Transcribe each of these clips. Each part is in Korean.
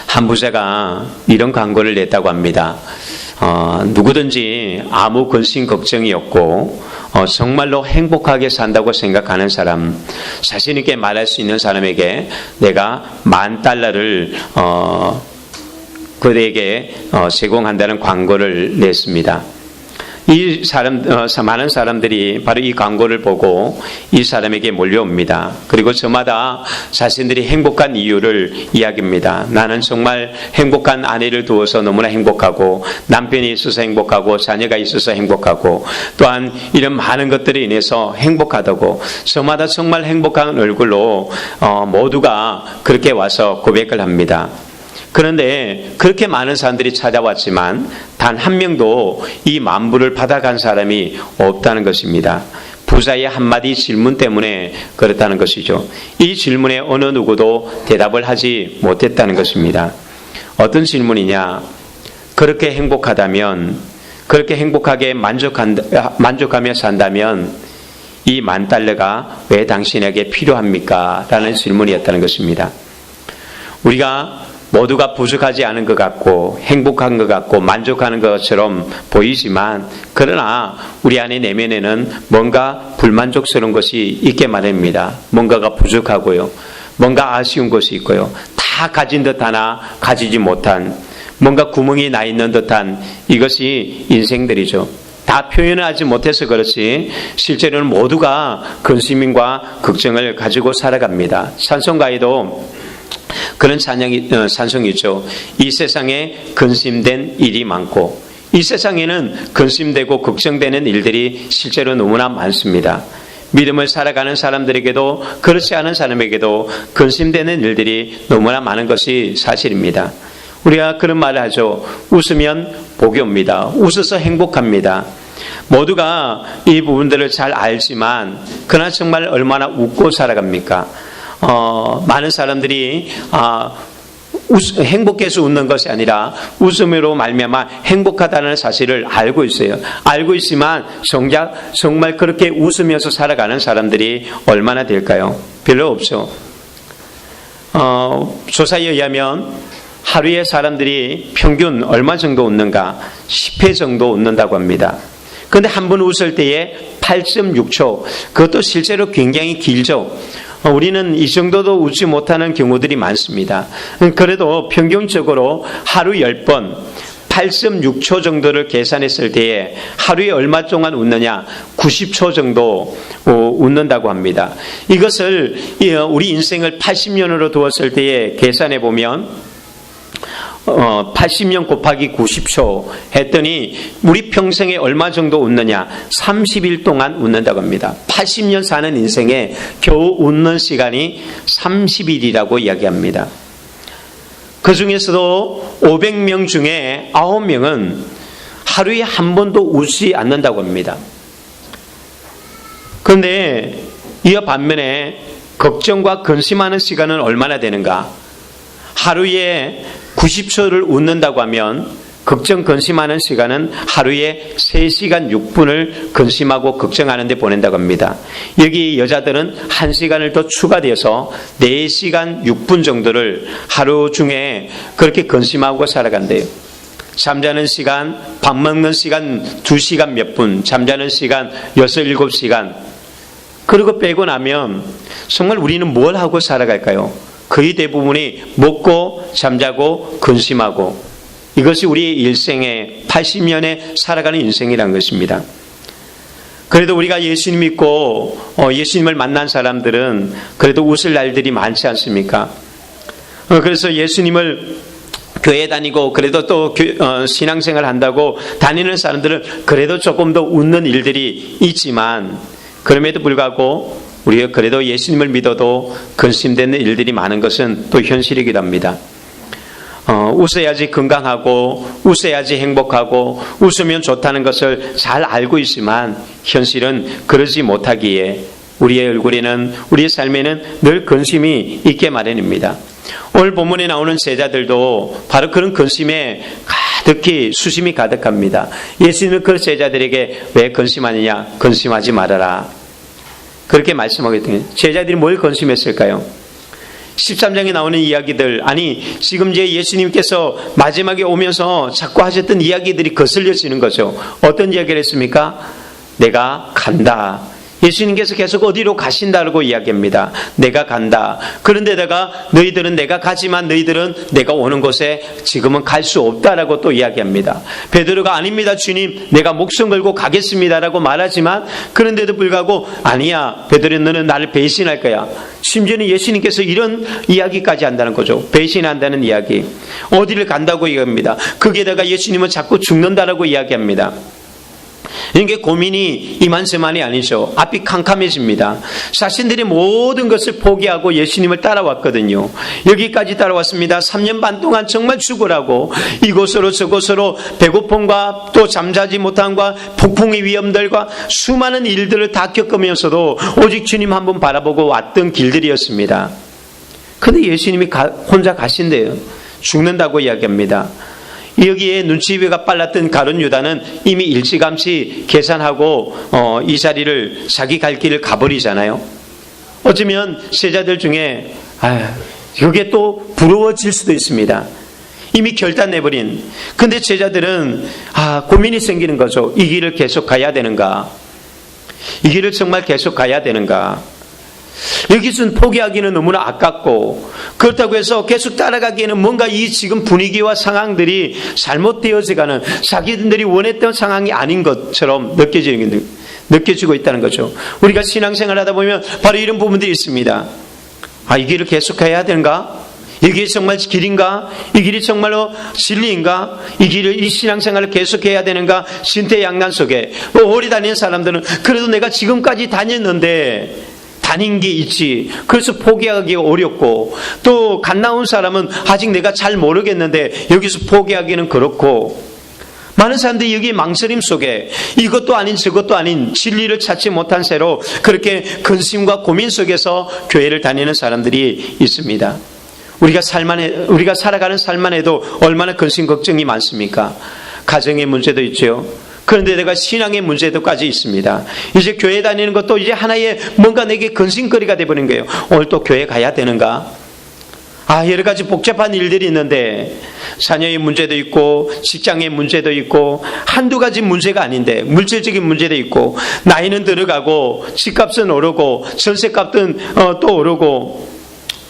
한 부자가 이런 광고를 냈다고 합니다. 누구든지 아무 근심 걱정이 없고 정말로 행복하게 산다고 생각하는 사람, 자신 있게 말할 수 있는 사람에게 내가 $10,000를 그에게 제공한다는 광고를 냈습니다. 많은 사람들이 바로 이 광고를 보고 이 사람에게 몰려옵니다. 그리고 저마다 자신들이 행복한 이유를 이야기합니다. 나는 정말 행복한 아내를 두어서 너무나 행복하고, 남편이 있어서 행복하고, 자녀가 있어서 행복하고, 또한 이런 많은 것들에 인해서 행복하다고, 저마다 정말 행복한 얼굴로 모두가 그렇게 와서 고백을 합니다. 그런데 그렇게 많은 사람들이 찾아왔지만 단 한 명도 이 만불을 받아간 사람이 없다는 것입니다. 부자의 한마디 질문 때문에 그렇다는 것이죠. 이 질문에 어느 누구도 대답을 하지 못했다는 것입니다. 어떤 질문이냐? 그렇게 행복하다면, 그렇게 행복하게 만족하며 산다면 이 $10,000가 왜 당신에게 필요합니까? 라는 질문이었다는 것입니다. 우리가 모두가 부족하지 않은 것 같고 행복한 것 같고 만족하는 것처럼 보이지만, 그러나 우리 안에 내면에는 뭔가 불만족스러운 것이 있게 마련입니다. 뭔가가 부족하고요, 뭔가 아쉬운 것이 있고요, 다 가진 듯 하나 가지지 못한, 뭔가 구멍이 나 있는 듯한 이것이 인생들이죠. 다 표현을 하지 못해서 그렇지 실제로는 모두가 근심과 걱정을 가지고 살아갑니다. 찬송가에도 그런 찬송이 있죠. 이 세상에 근심된 일이 많고, 이 세상에는 근심되고 걱정되는 일들이 실제로 너무나 많습니다. 믿음을 살아가는 사람들에게도 그렇지 않은 사람에게도 근심되는 일들이 너무나 많은 것이 사실입니다. 우리가 그런 말을 하죠. 웃으면 복이 옵니다. 웃어서 행복합니다. 모두가 이 부분들을 잘 알지만 그러나 정말 얼마나 웃고 살아갑니까? 많은 사람들이 행복해서 웃는 것이 아니라 웃음으로 말미암아 행복하다는 사실을 알고 있어요. 알고 있지만 정말 그렇게 웃으면서 살아가는 사람들이 얼마나 될까요? 별로 없죠. 조사에 의하면 하루에 사람들이 평균 얼마 정도 웃는가? 10회 정도 웃는다고 합니다. 그런데 한 번 웃을 때에 8.6초, 그것도 실제로 굉장히 길죠. 우리는 이 정도도 웃지 못하는 경우들이 많습니다. 그래도 평균적으로 하루 10번 8.6초 정도를 계산했을 때에 하루에 얼마 동안 웃느냐? 90초 정도 웃는다고 합니다. 이것을 우리 인생을 80년으로 두었을 때에 계산해 보면 80년 곱하기 90초 했더니 우리 평생에 얼마 정도 웃느냐? 30일 동안 웃는다고 합니다. 80년 사는 인생에 겨우 웃는 시간이 30일이라고 이야기합니다. 그 중에서도 500명 중에 9명은 하루에 한 번도 웃지 않는다고 합니다. 그런데 이와 반면에 걱정과 근심하는 시간은 얼마나 되는가? 하루에 90초를 웃는다고 하면 걱정 근심하는 시간은 하루에 3시간 6분을 근심하고 걱정하는 데 보낸다고 합니다. 여기 여자들은 1시간을 더 추가되어서 4시간 6분 정도를 하루 중에 그렇게 근심하고 살아간대요. 잠자는 시간, 밥 먹는 시간 2시간 몇 분, 잠자는 시간 6, 7시간. 그리고 빼고 나면 정말 우리는 뭘 하고 살아갈까요? 거의 대부분이 먹고 잠자고 근심하고, 이것이 우리 일생의 80년에 살아가는 인생이라는 것입니다. 그래도 우리가 예수님 믿고 예수님을 만난 사람들은 그래도 웃을 날들이 많지 않습니까? 그래서 예수님을 교회 다니고 그래도 또 신앙생활 한다고 다니는 사람들은 그래도 조금 더 웃는 일들이 있지만, 그럼에도 불구하고 우리가 그래도 예수님을 믿어도 근심되는 일들이 많은 것은 또 현실이기도 합니다. 웃어야지 건강하고 웃어야지 행복하고 웃으면 좋다는 것을 잘 알고 있지만 현실은 그러지 못하기에 우리의 얼굴에는, 우리의 삶에는 늘 근심이 있게 마련입니다. 오늘 본문에 나오는 제자들도 바로 그런 근심에 가득히 수심이 가득합니다. 예수님은 그 제자들에게 왜 근심하느냐? 근심하지 말아라. 그렇게 말씀하거든요. 제자들이 뭘 근심했을까요? 13장에 나오는 이야기들, 아니 지금 이제 예수님께서 마지막에 오면서 자꾸 하셨던 이야기들이 거슬려지는 거죠. 어떤 이야기를 했습니까? 내가 간다. 예수님께서 계속 어디로 가신다고 이야기합니다. 내가 간다. 그런데다가 너희들은 내가 가지만 너희들은 내가 오는 곳에 지금은 갈 수 없다라고 또 이야기합니다. 베드로가 아닙니다 주님, 내가 목숨 걸고 가겠습니다라고 말하지만, 그런데도 불구하고 아니야 베드로, 너는 나를 배신할 거야. 심지어는 예수님께서 이런 이야기까지 한다는 거죠. 배신한다는 이야기. 어디를 간다고 이야기합니다. 거기에다가 예수님은 자꾸 죽는다라고 이야기합니다. 이게 고민이 이만저만이 아니죠. 앞이 캄캄해집니다. 자신들이 모든 것을 포기하고 예수님을 따라왔거든요. 여기까지 따라왔습니다. 3년 반 동안 정말 죽으라고 이곳으로 저곳으로 배고픔과 또 잠자지 못함과 폭풍의 위험들과 수많은 일들을 다 겪으면서도 오직 주님 한 분 바라보고 왔던 길들이었습니다. 그런데 예수님이 혼자 가신대요. 죽는다고 이야기합니다. 여기에 눈치가 빨랐던 가룟 유다는 이미 일찌감치 계산하고 이 자리를 자기 갈 길을 가버리잖아요. 어쩌면 제자들 중에 이게 또 부러워질 수도 있습니다. 이미 결단내버린. 근데 제자들은 고민이 생기는 거죠. 이 길을 계속 가야 되는가? 이 길을 정말 계속 가야 되는가? 여기서는 포기하기는 너무나 아깝고, 그렇다고 해서 계속 따라가기에는 뭔가 이 지금 분위기와 상황들이 잘못되어져가는, 자기들이 원했던 상황이 아닌 것처럼 느껴지고 있다는 거죠. 우리가 신앙생활 하다 보면 바로 이런 부분들이 있습니다. 이 길을 계속 가야 되는가? 이 길이 정말 길인가? 이 길이 정말로 진리인가? 이 신앙생활을 계속해야 되는가? 신태양난 속에 오래 다니는 사람들은 그래도 내가 지금까지 다녔는데 다닌 게 있지. 그래서 포기하기가 어렵고, 또 갓 나온 사람은 아직 내가 잘 모르겠는데 여기서 포기하기는 그렇고, 많은 사람들이 여기 망설임 속에 이것도 아닌 저것도 아닌 진리를 찾지 못한 채로 그렇게 근심과 고민 속에서 교회를 다니는 사람들이 있습니다. 우리가 살아가는 삶만 해도 얼마나 근심 걱정이 많습니까? 가정의 문제도 있죠. 그런데 내가 신앙의 문제도까지 있습니다. 이제 교회 다니는 것도 이제 하나의 뭔가 내게 근심거리가 되어버린 거예요. 오늘 또 교회 가야 되는가? 여러 가지 복잡한 일들이 있는데, 자녀의 문제도 있고 직장의 문제도 있고 한두 가지 문제가 아닌데 물질적인 문제도 있고, 나이는 들어가고 집값은 오르고 전세값은 또 오르고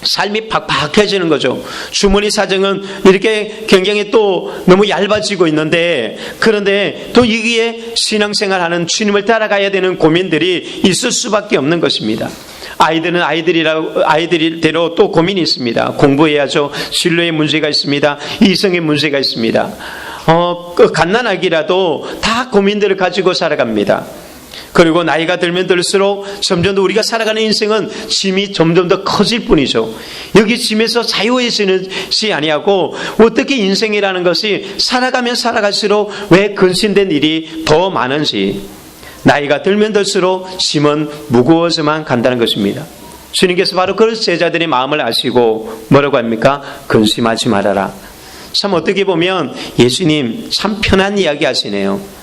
삶이 팍팍해지는 거죠. 주머니 사정은 이렇게 굉장히 또 너무 얇아지고 있는데, 그런데 또 여기에 신앙생활하는 주님을 따라가야 되는 고민들이 있을 수밖에 없는 것입니다. 아이들은 아이들대로 또 고민이 있습니다. 공부해야죠. 진로의 문제가 있습니다. 이성의 문제가 있습니다. 갓난아기라도 다 고민들을 가지고 살아갑니다. 그리고 나이가 들면 들수록 점점 더 우리가 살아가는 인생은 짐이 점점 더 커질 뿐이죠. 여기 짐에서 자유해지는지 아니하고, 어떻게 인생이라는 것이 살아가면 살아갈수록 왜 근심된 일이 더 많은지, 나이가 들면 들수록 짐은 무거워져만 간다는 것입니다. 주님께서 바로 그 제자들의 마음을 아시고 뭐라고 합니까? 근심하지 말아라. 참 어떻게 보면 예수님 참 편한 이야기 하시네요.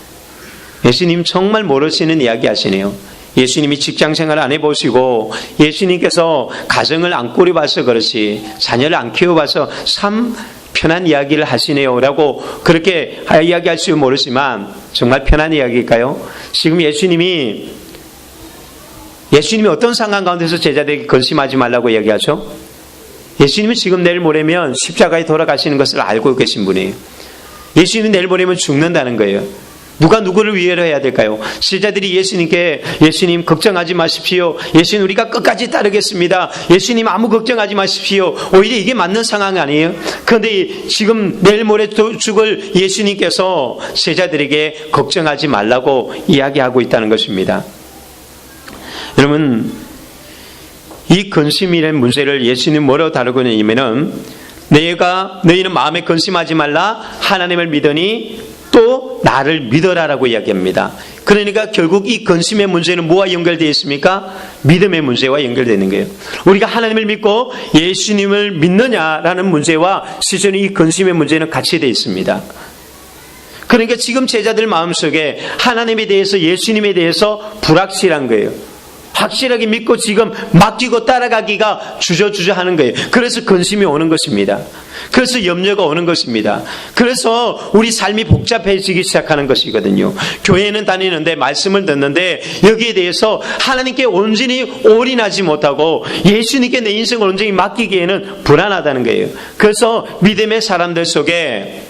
예수님 정말 모르시는 이야기 하시네요. 예수님이 직장생활을 안 해보시고 예수님께서 가정을 안 꾸려봐서 그렇지, 자녀를 안 키워봐서 참 편한 이야기를 하시네요 라고 그렇게 이야기할 수 모르지만, 정말 편한 이야기일까요? 지금 예수님이 어떤 상황 가운데서 제자들에게 근심하지 말라고 이야기하죠? 예수님은 지금 내일 모레면 십자가에 돌아가시는 것을 알고 계신 분이에요. 예수님은 내일 모레면 죽는다는 거예요. 누가 누구를 위해로 해야 될까요? 제자들이 예수님께, 예수님 걱정하지 마십시오. 예수님 우리가 끝까지 따르겠습니다. 예수님 아무 걱정하지 마십시오. 오히려 이게 맞는 상황 아니에요? 그런데 지금 내일 모레 죽을 예수님께서 제자들에게 걱정하지 말라고 이야기하고 있다는 것입니다. 여러분, 이 근심이라는 문제를 예수님 뭐라고 다루고 있냐면은, 너희는 마음에 근심하지 말라, 하나님을 믿으니 또 나를 믿어라라고 이야기합니다. 그러니까 결국 이 근심의 문제는 뭐와 연결되어 있습니까? 믿음의 문제와 연결되는 거예요. 우리가 하나님을 믿고 예수님을 믿느냐라는 문제와 실제로 이 근심의 문제는 같이 되어 있습니다. 그러니까 지금 제자들 마음속에 하나님에 대해서, 예수님에 대해서 불확실한 거예요. 확실하게 믿고 지금 맡기고 따라가기가 주저주저 하는 거예요. 그래서 근심이 오는 것입니다. 그래서 염려가 오는 것입니다. 그래서 우리 삶이 복잡해지기 시작하는 것이거든요. 교회는 다니는데 말씀을 듣는데 여기에 대해서 하나님께 온전히 올인하지 못하고 예수님께 내 인생을 온전히 맡기기에는 불안하다는 거예요. 그래서 믿음의 사람들 속에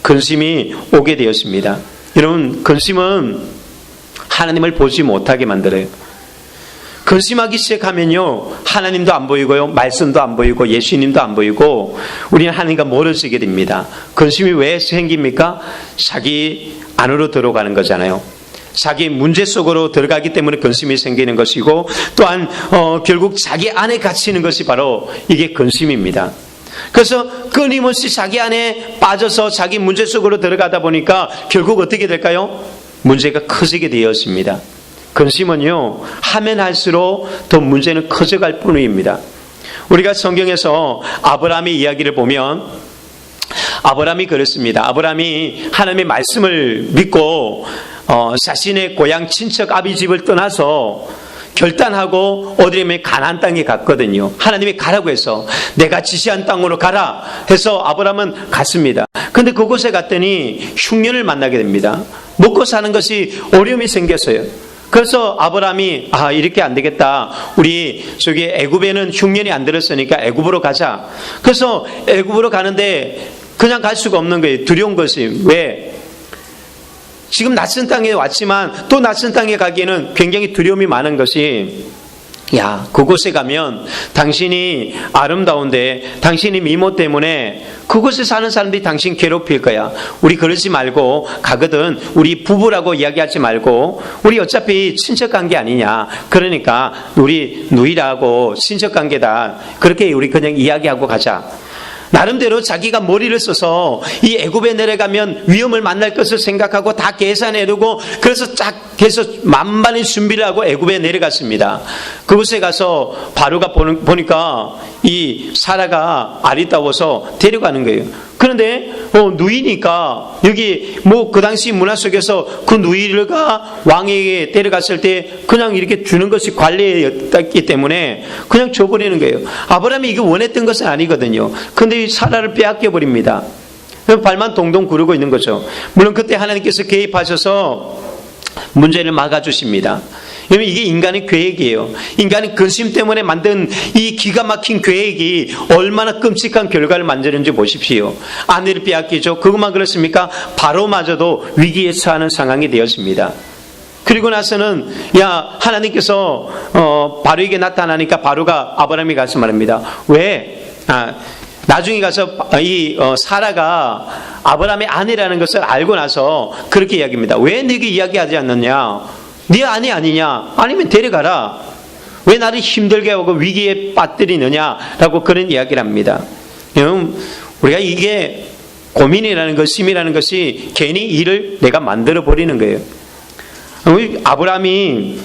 근심이 오게 되었습니다. 여러분, 근심은 하나님을 보지 못하게 만들어요. 근심하기 시작하면요, 하나님도 안 보이고요, 말씀도 안 보이고 예수님도 안 보이고 우리는 하나님과 멀어지게 됩니다. 근심이 왜 생깁니까? 자기 안으로 들어가는 거잖아요. 자기 문제 속으로 들어가기 때문에 근심이 생기는 것이고, 또한 결국 자기 안에 갇히는 것이 바로 이게 근심입니다. 그래서 끊임없이 자기 안에 빠져서 자기 문제 속으로 들어가다 보니까 결국 어떻게 될까요? 문제가 커지게 되었습니다. 근심은요, 하면 할수록 더 문제는 커져갈 뿐입니다. 우리가 성경에서 아브라함의 이야기를 보면 아브라함이 그랬습니다. 아브라함이 하나님의 말씀을 믿고 자신의 고향 친척 아비 집을 떠나서 결단하고 어디에 가나안 땅에 갔거든요. 하나님이 가라고 해서 내가 지시한 땅으로 가라 해서 아브라함은 갔습니다. 근데 그곳에 갔더니 흉년을 만나게 됩니다. 먹고 사는 것이 어려움이 생겼어요. 그래서 아브라함이 이렇게 안 되겠다. 우리 저기 애굽에는 흉년이 안 들었으니까 애굽으로 가자. 그래서 애굽으로 가는데 그냥 갈 수가 없는 거예요. 두려운 것이. 왜? 지금 낯선 땅에 왔지만 또 낯선 땅에 가기에는 굉장히 두려움이 많은 것이, 야, 그곳에 가면 당신이 아름다운데 당신이 미모 때문에 그곳에 사는 사람들이 당신 괴롭힐 거야. 우리 그러지 말고 가거든 우리 부부라고 이야기하지 말고 우리 어차피 친척관계 아니냐. 그러니까 우리 누이라고 친척관계다. 그렇게 우리 그냥 이야기하고 가자. 나름대로 자기가 머리를 써서 이 애굽에 내려가면 위험을 만날 것을 생각하고 다 계산해두고 그래서 쫙 해서 만반의 준비를 하고 애굽에 내려갔습니다. 그곳에 가서 바로가 보니까 이 사라가 아리따워서 데려가는 거예요. 그런데 누이니까 여기 그 당시 문화 속에서 그 누이가 왕에게 데려갔을 때 그냥 이렇게 주는 것이 관례였기 때문에 그냥 줘버리는 거예요. 아브라함이 이게 원했던 것은 아니거든요. 근데 이 사라를 빼앗겨 버립니다. 발만 동동 구르고 있는 거죠. 물론 그때 하나님께서 개입하셔서 문제를 막아주십니다. 여러분, 이게 인간의 계획이에요. 인간의 근심 때문에 만든 이 기가 막힌 계획이 얼마나 끔찍한 결과를 만드는지 보십시오. 아내를 빼앗기죠. 그것만 그렇습니까? 바로마저도 위기에 처하는 상황이 되었습니다. 그리고 나서는 하나님께서 바로에게 나타나니까 바로가 아브라함이 가서 말합니다. 왜? 나중에 가서 이 사라가 아브라함의 아내라는 것을 알고 나서 그렇게 이야기합니다. 왜 네게 이야기하지 않느냐? 네 아내 아니냐? 아니면 데려가라. 왜 나를 힘들게 하고 위기에 빠뜨리느냐라고 그런 이야기를 합니다. 우리가 이게 고민이라는 것, 심이라는 것이 괜히 일을 내가 만들어 버리는 거예요. 아브라함이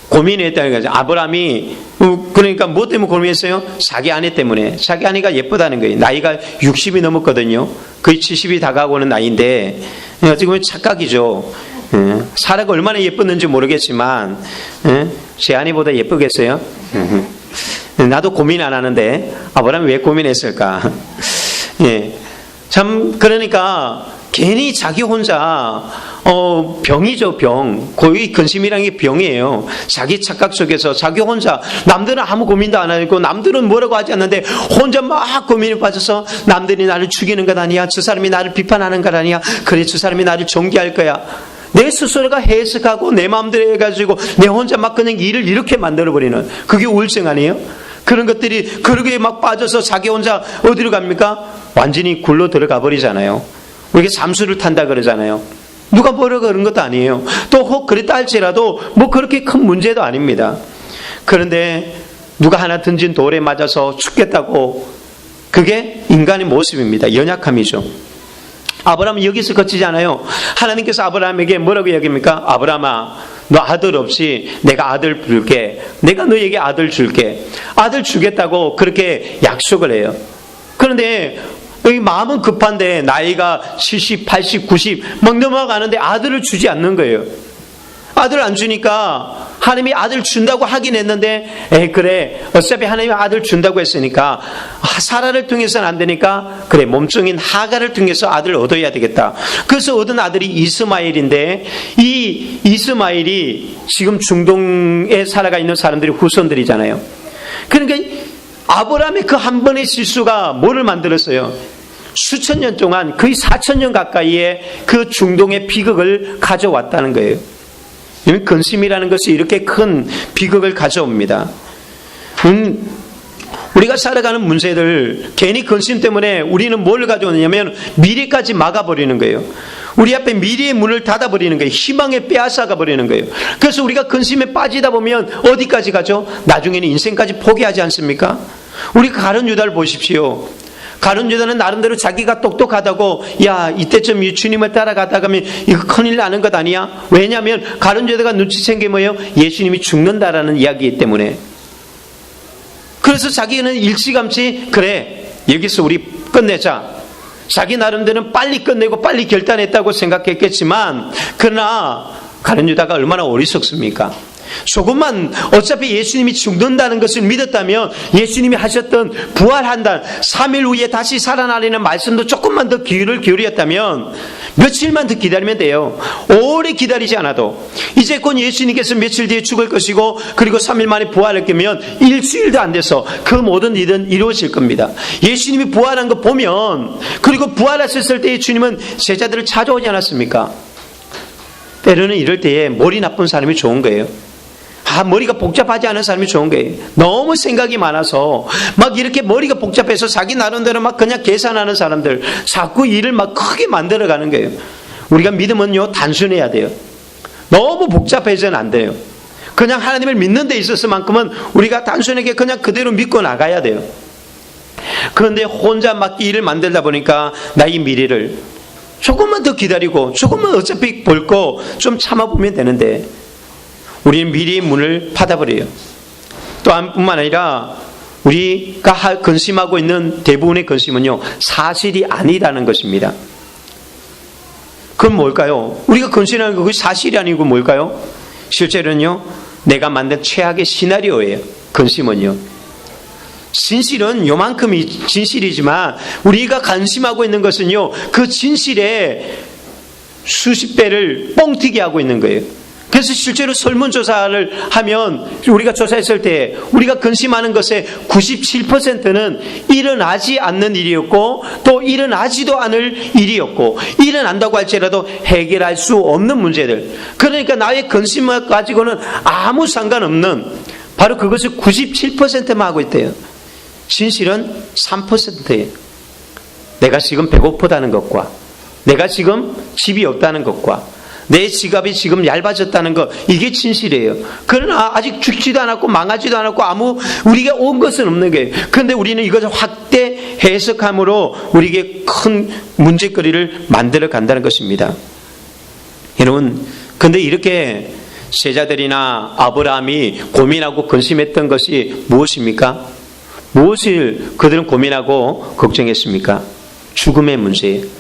고민했다는 거죠. 아브라함이 그러니까 뭐 때문에 고민했어요? 자기 아내 때문에. 자기 아내가 예쁘다는 거예요. 나이가 60이 넘었거든요. 거의 70이 다가오는 나이인데 지금 착각이죠. 사라가 얼마나 예뻤는지 모르겠지만 제 아내보다 예쁘겠어요? 나도 고민 안 하는데 아브라함이 왜 고민했을까? 참 그러니까 괜히 자기 혼자 병이죠, 병. 거의 근심이라는 게 병이에요. 자기 착각 속에서 자기 혼자, 남들은 아무 고민도 안 하고 남들은 뭐라고 하지 않는데 혼자 막 고민에 빠져서 남들이 나를 죽이는 것 아니야? 저 사람이 나를 비판하는 것 아니야? 그래, 저 사람이 나를 존귀할 거야. 내 스스로가 해석하고 내 마음대로 해가지고 내 혼자 막 그냥 일을 이렇게 만들어버리는, 그게 우울증 아니에요? 그런 것들이 그러게 막 빠져서 자기 혼자 어디로 갑니까? 완전히 굴러 들어가 버리잖아요. 우리가 잠수를 탄다 그러잖아요. 누가 뭐라고 그런 것도 아니에요. 또 혹 그랬다 할지라도 뭐 그렇게 큰 문제도 아닙니다. 그런데 누가 하나 던진 돌에 맞아서 죽겠다고, 그게 인간의 모습입니다. 연약함이죠. 아브라함은 여기서 그치지 않아요. 하나님께서 아브라함에게 뭐라고 이야기합니까? 아브라함아, 너 아들 없이 내가 아들 줄게. 내가 너에게 아들 줄게. 아들 주겠다고 그렇게 약속을 해요. 그런데 여기 마음은 급한데 나이가 70, 80, 90 막 넘어가는데 아들을 주지 않는 거예요. 아들을 안 주니까 하나님이 아들 준다고 하긴 했는데 그래 어차피 하나님이 아들 준다고 했으니까 사라를 통해서는 안 되니까 그래 몸종인 하가를 통해서 아들을 얻어야 되겠다. 그래서 얻은 아들이 이스마엘인데 이 이스마엘이 지금 중동에 살아가 있는 사람들이 후손들이잖아요. 그러니까 아브라함의 그 한 번의 실수가 뭐를 만들었어요? 수천 년 동안 거의 4,000년 가까이의 그 중동의 비극을 가져왔다는 거예요. 근심이라는 것이 이렇게 큰 비극을 가져옵니다. 우리가 살아가는 문제들 괜히 근심 때문에 우리는 뭘 가져오느냐면 미래까지 막아버리는 거예요. 우리 앞에 미래의 문을 닫아버리는 거예요. 희망에 빼앗아가 버리는 거예요. 그래서 우리가 근심에 빠지다 보면 어디까지 가죠? 나중에는 인생까지 포기하지 않습니까? 우리 가룟 유다를 보십시오. 가룟 유다는 나름대로 자기가 똑똑하다고 야 이때쯤 주님을 따라가다가면 이거 큰일 나는 것 아니야? 왜냐하면 가룟 유다가 눈치챈 게 뭐예요? 예수님이 죽는다라는 이야기 때문에. 그래서 자기는 일찌감치 그래 여기서 우리 끝내자. 자기 나름대로는 빨리 끝내고 빨리 결단했다고 생각했겠지만 그러나 가룟 유다가 얼마나 어리석습니까? 조금만 어차피 예수님이 죽는다는 것을 믿었다면 예수님이 하셨던 부활한다 3일 후에 다시 살아나리는 말씀도 조금만 더 귀를 기울였다면 며칠만 더 기다리면 돼요. 오래 기다리지 않아도 이제 곧 예수님께서 며칠 뒤에 죽을 것이고 그리고 3일 만에 부활할 거면 일주일도 안 돼서 그 모든 일은 이루어질 겁니다. 예수님이 부활한 거 보면 그리고 부활하셨을 때 주님은 제자들을 찾아오지 않았습니까? 때로는 이럴 때에 머리 나쁜 사람이 좋은 거예요. 머리가 복잡하지 않은 사람이 좋은 거예요. 너무 생각이 많아서 막 이렇게 머리가 복잡해서 자기 나름대로 막 그냥 계산하는 사람들 자꾸 일을 막 크게 만들어가는 거예요. 우리가 믿음은요 단순해야 돼요. 너무 복잡해서는 안 돼요. 그냥 하나님을 믿는 데 있어서만큼은 우리가 단순하게 그냥 그대로 믿고 나가야 돼요. 그런데 혼자 막 일을 만들다 보니까 나의 미래를 조금만 더 기다리고 조금만 어차피 볼 거 좀 참아보면 되는데 우리는 미래의 문을 닫아버려요. 또한 뿐만 아니라 우리가 근심하고 있는 대부분의 근심은요 사실이 아니라는 것입니다. 그럼 뭘까요? 우리가 근심하는 거 그게 사실이 아니고 뭘까요? 실제로는요 내가 만든 최악의 시나리오예요. 근심은요. 진실은 요만큼이 진실이지만 우리가 관심하고 있는 것은요 그 진실에 수십 배를 뻥튀기 하고 있는 거예요. 그래서 실제로 설문조사를 하면 우리가 조사했을 때 우리가 근심하는 것의 97%는 일어나지 않는 일이었고 또 일어나지도 않을 일이었고 일어난다고 할지라도 해결할 수 없는 문제들. 그러니까 나의 근심을 가지고는 아무 상관없는 바로 그것을 97%만 하고 있대요. 진실은 3%예요. 내가 지금 배고프다는 것과 내가 지금 집이 없다는 것과 내 지갑이 지금 얇아졌다는 것 이게 진실이에요. 그러나 아직 죽지도 않았고 망하지도 않았고 아무 우리가 온 것은 없는 거예요. 그런데 우리는 이것을 확대 해석함으로 우리에게 큰 문제거리를 만들어 간다는 것입니다. 여러분 그런데 이렇게 제자들이나 아브라함이 고민하고 근심했던 것이 무엇입니까? 무엇을 그들은 고민하고 걱정했습니까? 죽음의 문제예요.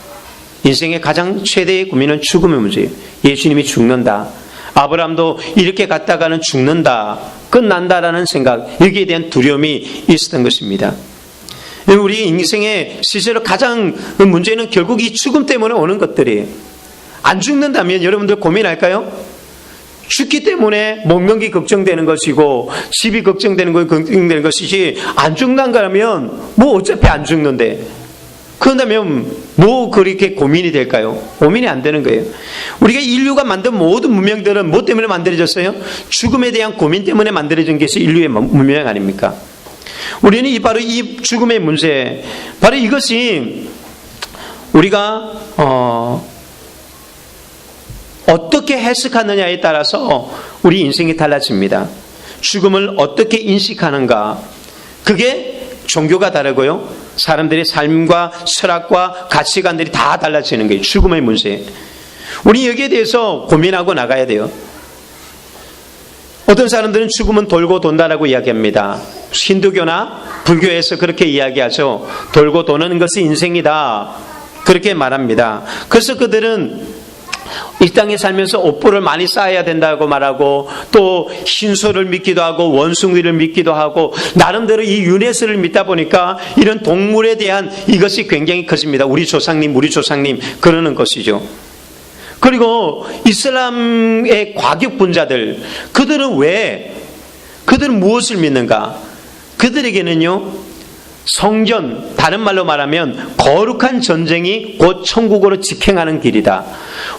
인생의 가장 최대의 고민은 죽음의 문제예요. 예수님이 죽는다. 아브라함도 이렇게 갔다가는 죽는다. 끝난다라는 생각, 여기에 대한 두려움이 있었던 것입니다. 우리 인생의 실제로 가장 문제는 결국 이 죽음 때문에 오는 것들이에요. 안 죽는다면 여러분들 고민할까요? 죽기 때문에 먹는 게 걱정되는 것이고 집이 걱정되는 것이지 안 죽는 거라면 뭐 어차피 안 죽는데 그런다면 뭐 그렇게 고민이 될까요? 고민이 안 되는 거예요. 우리가 인류가 만든 모든 문명들은 뭐 때문에 만들어졌어요? 죽음에 대한 고민 때문에 만들어진 것이 인류의 문명 아닙니까? 우리는 바로 이 죽음의 문제, 바로 이것이 우리가 어떻게 해석하느냐에 따라서 우리 인생이 달라집니다. 죽음을 어떻게 인식하는가, 그게 종교가 다르고요. 사람들의 삶과 철학과 가치관들이 다 달라지는 거예요. 죽음의 문제. 우리 여기에 대해서 고민하고 나가야 돼요. 어떤 사람들은 죽음은 돌고 돈다라고 이야기합니다. 힌두교나 불교에서 그렇게 이야기하죠. 돌고 도는 것이 인생이다. 그렇게 말합니다. 그래서 그들은 이 땅에 살면서 업보를 많이 쌓아야 된다고 말하고, 또 신소를 믿기도 하고 원숭이를 믿기도 하고, 나름대로 이 유네스를 믿다 보니까 이런 동물에 대한 이것이 굉장히 커집니다. 우리 조상님 그러는 것이죠. 그리고 이슬람의 과격분자들, 그들은 무엇을 믿는가? 그들에게는요, 성전, 다른 말로 말하면 거룩한 전쟁이 곧 천국으로 직행하는 길이다.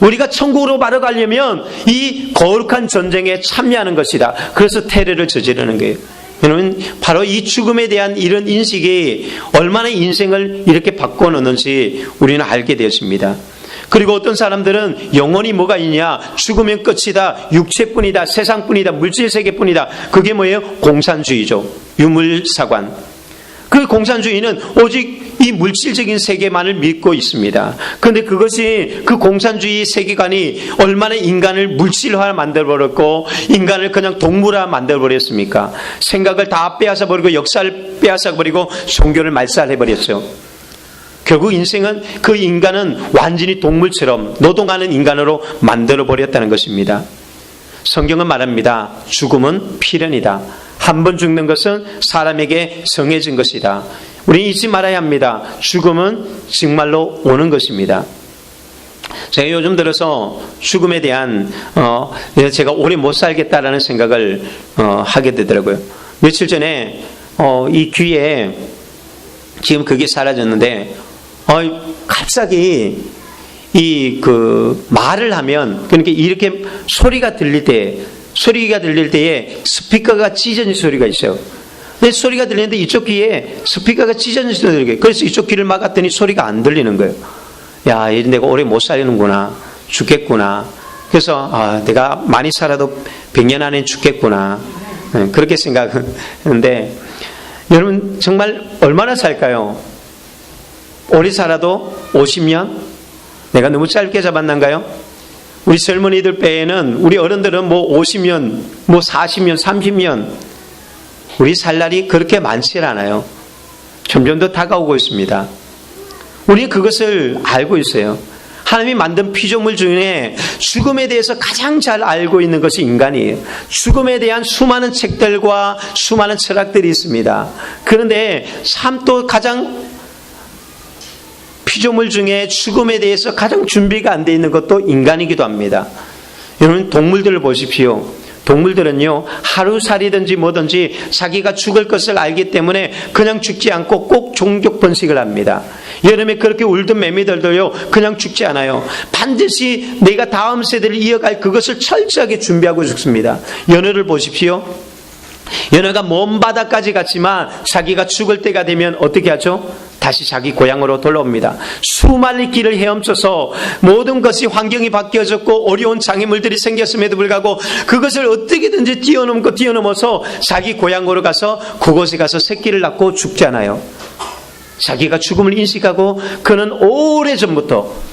우리가 천국으로 바로 가려면 이 거룩한 전쟁에 참여하는 것이다. 그래서 테러를 저지르는 거예요. 여러분, 바로 이 죽음에 대한 이런 인식이 얼마나 인생을 이렇게 바꿔놓는지 우리는 알게 되었습니다. 그리고 어떤 사람들은 영원히 뭐가 있냐? 죽으면 끝이다. 육체뿐이다. 세상뿐이다. 물질 세계뿐이다. 그게 뭐예요? 공산주의죠. 유물사관. 그 공산주의는 오직 이 물질적인 세계만을 믿고 있습니다. 그런데 그것이, 그 공산주의 세계관이 얼마나 인간을 물질화 만들어버렸고 인간을 그냥 동물화 만들어버렸습니까? 생각을 다 빼앗아버리고 역사를 빼앗아버리고 종교를 말살해버렸어요. 결국 그 인간은 완전히 동물처럼 노동하는 인간으로 만들어버렸다는 것입니다. 성경은 말합니다. 죽음은 필연이다. 한 번 죽는 것은 사람에게 정해진 것이다. 우리는 잊지 말아야 합니다. 죽음은 정말로 오는 것입니다. 제가 요즘 들어서 죽음에 대한 제가 오래 못 살겠다라는 생각을 하게 되더라고요. 며칠 전에 이 귀에 지금 그게 사라졌는데 갑자기 말을 하면, 그러니까 이렇게 소리가 들릴 때에 스피커가 찢어진 소리가 있어요. 근데 소리가 들리는데 이쪽 귀에 스피커가 찢어진 소리가 들려요. 그래서 이쪽 귀를 막았더니 소리가 안 들리는 거예요. 야, 내가 오래 못 살는구나. 죽겠구나. 그래서 내가 많이 살아도 100년 안에 죽겠구나. 그렇게 생각하는데, 여러분 정말 얼마나 살까요? 오래 살아도 50년? 내가 너무 짧게 잡았는가요? 우리 젊은이들 빼에는, 우리 어른들은 50년, 40년, 30년, 우리 살 날이 그렇게 많지 않아요. 점점 더 다가오고 있습니다. 우리는 그것을 알고 있어요. 하나님이 만든 피조물 중에 죽음에 대해서 가장 잘 알고 있는 것이 인간이에요. 죽음에 대한 수많은 책들과 수많은 철학들이 있습니다. 그런데 또 가장 피조물 중에 죽음에 대해서 가장 준비가 안 돼 있는 것도 인간이기도 합니다. 여러분, 동물들을 보십시오. 동물들은요, 하루살이든지 뭐든지 자기가 죽을 것을 알기 때문에 그냥 죽지 않고 꼭 종족 번식을 합니다. 여름에 그렇게 울던 매미들도요, 그냥 죽지 않아요. 반드시 내가 다음 세대를 이어갈 그것을 철저하게 준비하고 죽습니다. 연어를 보십시오. 연어가 먼 바다까지 갔지만 자기가 죽을 때가 되면 어떻게 하죠? 다시 자기 고향으로 돌아옵니다. 수많은 길을 헤엄쳐서 모든 것이 환경이 바뀌어졌고 어려운 장애물들이 생겼음에도 불구하고 그것을 어떻게든지 뛰어넘어서 자기 고향으로 가서 그곳에 가서 새끼를 낳고 죽잖아요. 자기가 죽음을 인식하고 그는 오래전부터,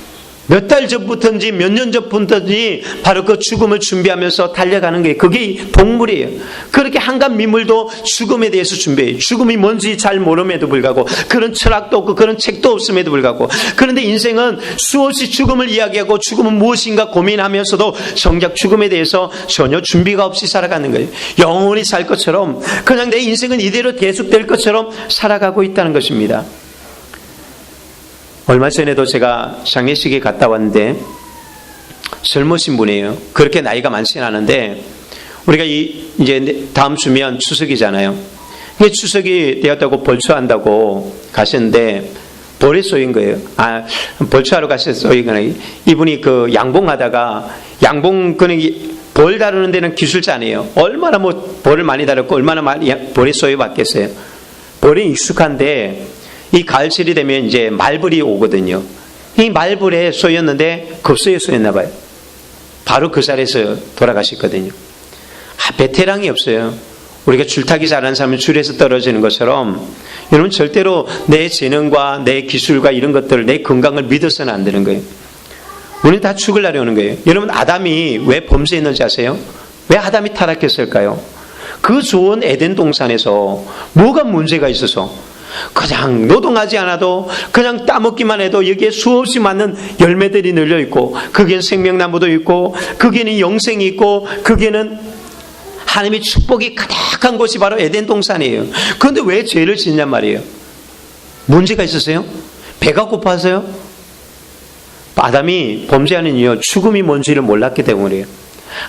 몇 달 전부터인지 몇 년 전부터인지 바로 그 죽음을 준비하면서 달려가는 게, 그게 동물이에요. 그렇게 한간 민물도 죽음에 대해서 준비해요. 죽음이 뭔지 잘 모름에도 불구하고, 그런 철학도 없고 그런 책도 없음에도 불구하고. 그런데 인생은 수없이 죽음을 이야기하고 죽음은 무엇인가 고민하면서도 정작 죽음에 대해서 전혀 준비가 없이 살아가는 거예요. 영원히 살 것처럼, 그냥 내 인생은 이대로 계속될 것처럼 살아가고 있다는 것입니다. 얼마 전에도 제가 장례식에 갔다 왔는데 젊으신 분이에요. 그렇게 나이가 많지는 않은데, 우리가 이제 다음 주면 추석이잖아요. 추석이 되었다고 벌초한다고 가셨는데 벌에 쏘인 거예요. 벌초하러 가셔서 쏘인 거예요. 이분이 그 양봉하다가, 벌 다루는 데는 기술자네요. 얼마나 벌을 많이 다뤘고 얼마나 많이 벌에 쏘여 봤겠어요. 벌에 익숙한데 이 가을철이 되면 이제 말벌이 오거든요. 이 말벌에 쏘였는데 급소에 쏘였나 봐요. 바로 그 자리에서 돌아가셨거든요. 베테랑이 없어요. 우리가 줄타기 잘하는 사람은 줄에서 떨어지는 것처럼, 여러분 절대로 내 재능과 내 기술과 이런 것들을, 내 건강을 믿어서는 안 되는 거예요. 우리는 다 죽으려는 거예요. 여러분, 아담이 왜 범죄했는지 아세요? 왜 아담이 타락했을까요? 그 좋은 에덴 동산에서 뭐가 문제가 있어서, 그냥 노동하지 않아도 그냥 따먹기만 해도 여기에 수없이 많은 열매들이 늘려 있고, 거기에는 생명나무도 있고, 거기에는 영생이 있고, 거기에는 하나님의 축복이 가득한 곳이 바로 에덴 동산이에요. 그런데 왜 죄를 짓냔 말이에요. 문제가 있었어요? 배가 고파서요? 아담이 범죄하는 이유, 죽음이 뭔지를 몰랐기 때문이에요.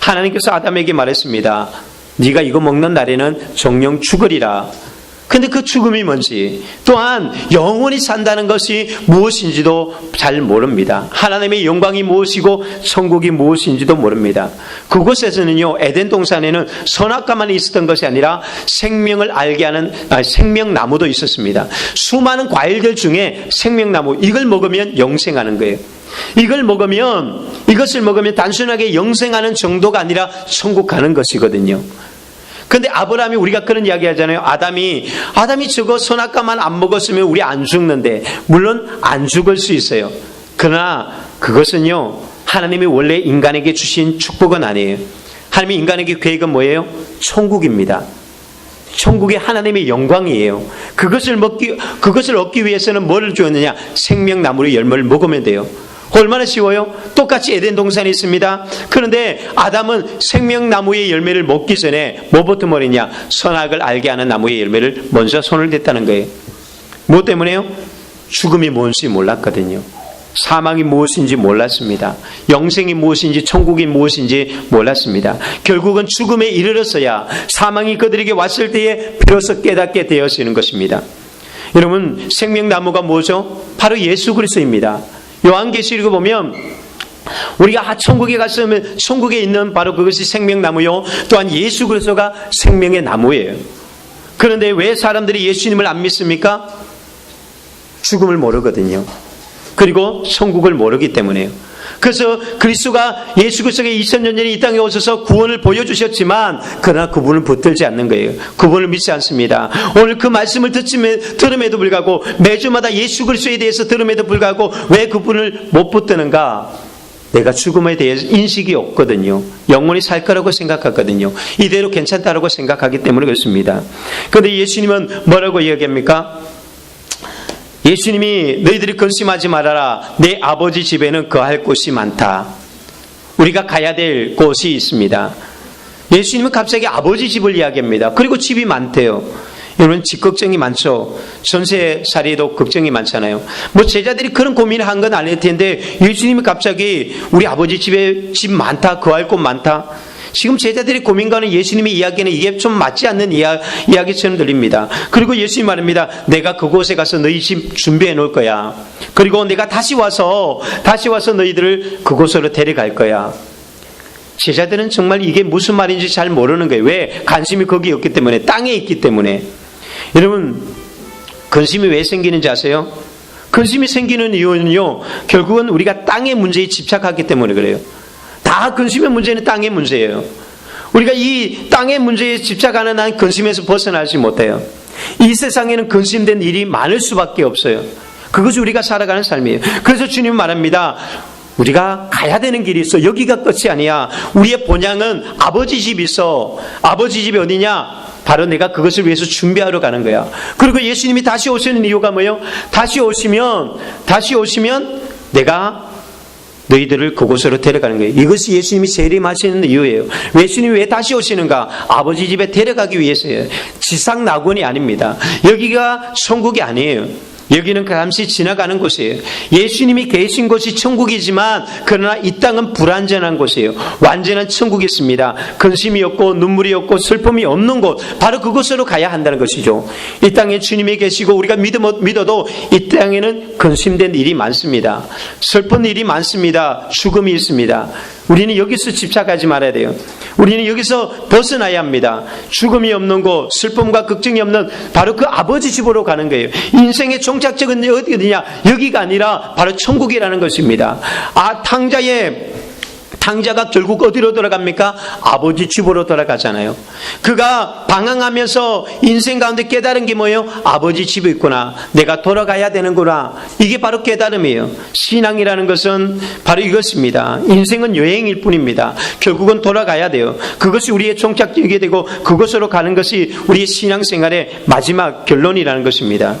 하나님께서 아담에게 말했습니다. 네가 이거 먹는 날에는 정령 죽으리라. 근데 그 죽음이 뭔지, 또한 영원히 산다는 것이 무엇인지도 잘 모릅니다. 하나님의 영광이 무엇이고 천국이 무엇인지도 모릅니다. 그곳에서는요, 에덴 동산에는 선악과만 있었던 것이 아니라 생명을 알게 하는 생명나무도 있었습니다. 수많은 과일들 중에 생명나무, 이걸 먹으면 영생하는 거예요. 이것을 먹으면 단순하게 영생하는 정도가 아니라 천국 가는 것이거든요. 근데 아브라함이, 우리가 그런 이야기 하잖아요. 아담이 저거 선악과만 안 먹었으면 우리 안 죽는데, 물론 안 죽을 수 있어요. 그러나 그것은요, 하나님이 원래 인간에게 주신 축복은 아니에요. 하나님이 인간에게 계획은 뭐예요? 천국입니다. 천국이 하나님의 영광이에요. 그것을 얻기 위해서는 뭐를 주었느냐? 생명나무의 열매를 먹으면 돼요. 얼마나 쉬워요? 똑같이 에덴 동산이 있습니다. 그런데 아담은 생명나무의 열매를 먹기 전에 뭐부터 먹었냐? 선악을 알게 하는 나무의 열매를 먼저 손을 댔다는 거예요. 뭐 때문에요? 죽음이 뭔지 몰랐거든요. 사망이 무엇인지 몰랐습니다. 영생이 무엇인지 천국이 무엇인지 몰랐습니다. 결국은 죽음에 이르렀어야, 사망이 그들에게 왔을 때에 비로소 깨닫게 되어지는 것입니다. 여러분, 생명나무가 뭐죠? 바로 예수 그리스도입니다. 요한계시록을 보면 우리가 천국에 갔으면 천국에 있는 바로 그것이 생명나무요, 또한 예수 그리스도가 생명의 나무예요. 그런데 왜 사람들이 예수님을 안 믿습니까? 죽음을 모르거든요. 그리고 천국을 모르기 때문에요. 그래서 예수 그리스도가 2000년 전에 이 땅에 오셔서 구원을 보여주셨지만, 그러나 그분을 붙들지 않는 거예요. 그분을 믿지 않습니다. 오늘 그 말씀을 들음에도 불구하고, 매주마다 예수 그리스도에 대해서 들음에도 불구하고 왜 그분을 못 붙드는가? 내가 죽음에 대해서 인식이 없거든요. 영원히 살 거라고 생각하거든요. 이대로 괜찮다라고 생각하기 때문에 그렇습니다. 그런데 예수님은 뭐라고 이야기합니까? 예수님이 너희들이 근심하지 말아라. 내 아버지 집에는 거할 곳이 많다. 우리가 가야 될 곳이 있습니다. 예수님은 갑자기 아버지 집을 이야기합니다. 그리고 집이 많대요. 여러분, 집 걱정이 많죠. 전세살이도 걱정이 많잖아요. 제자들이 그런 고민을 한 건 아닐 텐데 예수님이 갑자기 우리 아버지 집에 집 많다, 거할 곳 많다. 지금 제자들의 고민과는 예수님의 이야기는 이게 좀 맞지 않는 이야기처럼 들립니다. 그리고 예수님 말합니다. 내가 그곳에 가서 너희 집 준비해 놓을 거야. 그리고 내가 다시 와서 너희들을 그곳으로 데려갈 거야. 제자들은 정말 이게 무슨 말인지 잘 모르는 거예요. 왜? 관심이 거기 없기 때문에, 땅에 있기 때문에. 여러분, 근심이 왜 생기는지 아세요? 근심이 생기는 이유는요, 결국은 우리가 땅의 문제에 집착하기 때문에 그래요. 다 근심의 문제는 땅의 문제예요. 우리가 이 땅의 문제에 집착하는 한 근심에서 벗어나지 못해요. 이 세상에는 근심된 일이 많을 수밖에 없어요. 그것이 우리가 살아가는 삶이에요. 그래서 주님 말합니다. 우리가 가야 되는 길이 있어. 여기가 끝이 아니야. 우리의 본향은 아버지 집이 있어. 아버지 집이 어디냐? 바로 내가 그것을 위해서 준비하러 가는 거야. 그리고 예수님이 다시 오시는 이유가 뭐예요? 다시 오시면 내가 너희들을 그곳으로 데려가는 거예요. 이것이 예수님이 재림하시는 이유예요. 예수님이 왜 다시 오시는가? 아버지 집에 데려가기 위해서예요. 지상 낙원이 아닙니다. 여기가 천국이 아니에요. 여기는 잠시 지나가는 곳이에요. 예수님이 계신 곳이 천국이지만, 그러나 이 땅은 불완전한 곳이에요. 완전한 천국이 있습니다. 근심이 없고 눈물이 없고 슬픔이 없는 곳, 바로 그곳으로 가야 한다는 것이죠. 이 땅에 주님이 계시고 우리가 믿어도 이 땅에는 근심된 일이 많습니다. 슬픈 일이 많습니다. 죽음이 있습니다. 우리는 여기서 집착하지 말아야 돼요. 우리는 여기서 벗어나야 합니다. 죽음이 없는 곳, 슬픔과 걱정이 없는 바로 그 아버지 집으로 가는 거예요. 인생의 종착역은 어디냐? 여기가 아니라 바로 천국이라는 것입니다. 탕자가 결국 어디로 돌아갑니까? 아버지 집으로 돌아가잖아요. 그가 방황하면서 인생 가운데 깨달은 게 뭐예요? 아버지 집이 있구나. 내가 돌아가야 되는구나. 이게 바로 깨달음이에요. 신앙이라는 것은 바로 이것입니다. 인생은 여행일 뿐입니다. 결국은 돌아가야 돼요. 그것이 우리의 종착역이 되고 그것으로 가는 것이 우리의 신앙생활의 마지막 결론이라는 것입니다.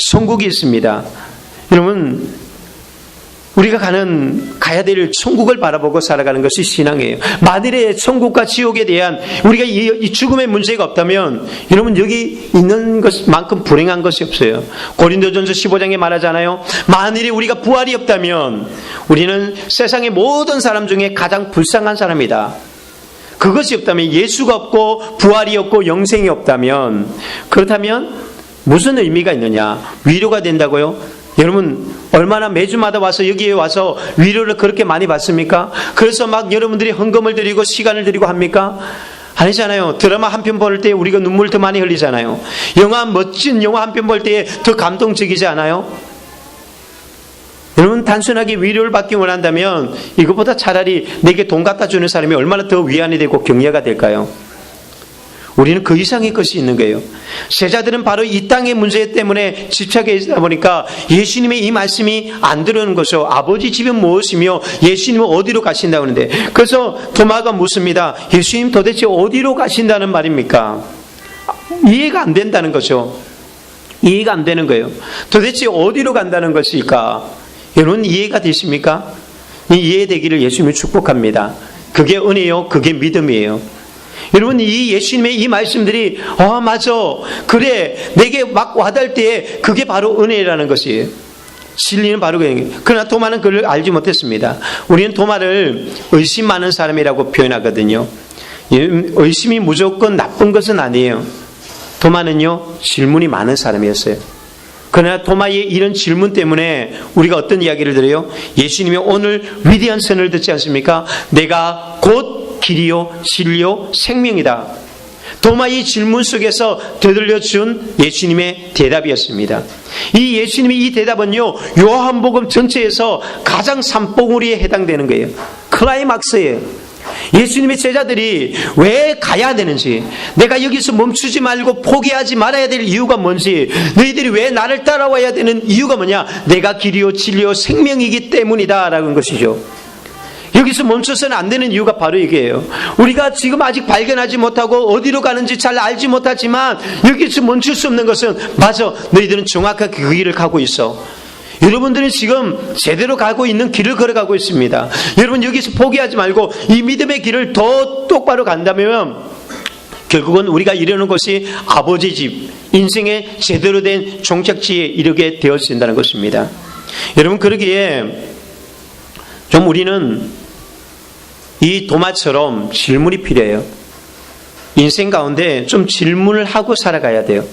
천국이 있습니다. 여러분, 우리가 가야 될 천국을 바라보고 살아가는 것이 신앙이에요. 만일에 천국과 지옥에 대한 우리가 이 죽음의 문제가 없다면 여러분 여기 있는 것만큼 불행한 것이 없어요. 고린도전서 15장에 말하잖아요. 만일에 우리가 부활이 없다면 우리는 세상의 모든 사람 중에 가장 불쌍한 사람이다. 그것이 없다면, 예수가 없고 부활이 없고 영생이 없다면, 그렇다면 무슨 의미가 있느냐? 위로가 된다고요? 여러분 얼마나 매주마다 와서 여기에 와서 위로를 그렇게 많이 받습니까? 그래서 막 여러분들이 헌금을 드리고 시간을 드리고 합니까? 아니잖아요. 드라마 한 편 볼 때 우리가 눈물 더 많이 흘리잖아요. 멋진 영화 한 편 볼 때 더 감동적이지 않아요? 여러분 단순하게 위로를 받기 원한다면 이것보다 차라리 내게 돈 갖다 주는 사람이 얼마나 더 위안이 되고 격려가 될까요? 우리는 그 이상의 것이 있는 거예요. 제자들은 바로 이 땅의 문제 때문에 집착해 있다 보니까 예수님의 이 말씀이 안 들어오는 것이요. 아버지 집은 무엇이며 예수님은 어디로 가신다고 하는데, 그래서 도마가 묻습니다. 예수님 도대체 어디로 가신다는 말입니까? 이해가 안 된다는 거죠. 이해가 안 되는 거예요. 도대체 어디로 간다는 것일까? 여러분 이해가 되십니까? 이해되기를 예수님이 축복합니다. 그게 은혜요, 그게 믿음이에요. 여러분 이 예수님의 이 말씀들이 맞아, 그래, 내게 막 와닿을 때에 그게 바로 은혜라는 것이에요. 진리는 바로 그예요. 그러나 도마는 그걸 알지 못했습니다. 우리는 도마를 의심 많은 사람이라고 표현하거든요. 의심이 무조건 나쁜 것은 아니에요. 도마는요 질문이 많은 사람이었어요. 그러나 도마의 이런 질문 때문에 우리가 어떤 이야기를 들어요? 예수님이 오늘 위대한 선을 듣지 않습니까? 내가 곧 길이요 진리요 생명이다. 도마의 질문 속에서 되돌려준 예수님의 대답이었습니다. 이 예수님의 이 대답은요 요한복음 전체에서 가장 산봉우리에 해당되는 거예요. 클라이막스예요. 예수님의 제자들이 왜 가야 되는지, 내가 여기서 멈추지 말고 포기하지 말아야 될 이유가 뭔지, 너희들이 왜 나를 따라와야 되는 이유가 뭐냐, 내가 길이요 진리요 생명이기 때문이다 라는 것이죠. 여기서 멈춰서는 안 되는 이유가 바로 이게요. 우리가 지금 아직 발견하지 못하고 어디로 가는지 잘 알지 못하지만 여기서 멈출 수 없는 것은, 맞아, 너희들은 정확하게 그 길을 가고 있어. 여러분들은 지금 제대로 가고 있는 길을 걸어가고 있습니다. 여러분 여기서 포기하지 말고 이 믿음의 길을 더 똑바로 간다면 결국은 우리가 이르는 것이 아버지 집, 인생의 제대로 된 종착지에 이르게 되어진다는 것입니다. 여러분 그러기에 좀 우리는 이 도마처럼 질문이 필요해요. 인생 가운데 좀 질문을 하고 살아가야 돼요.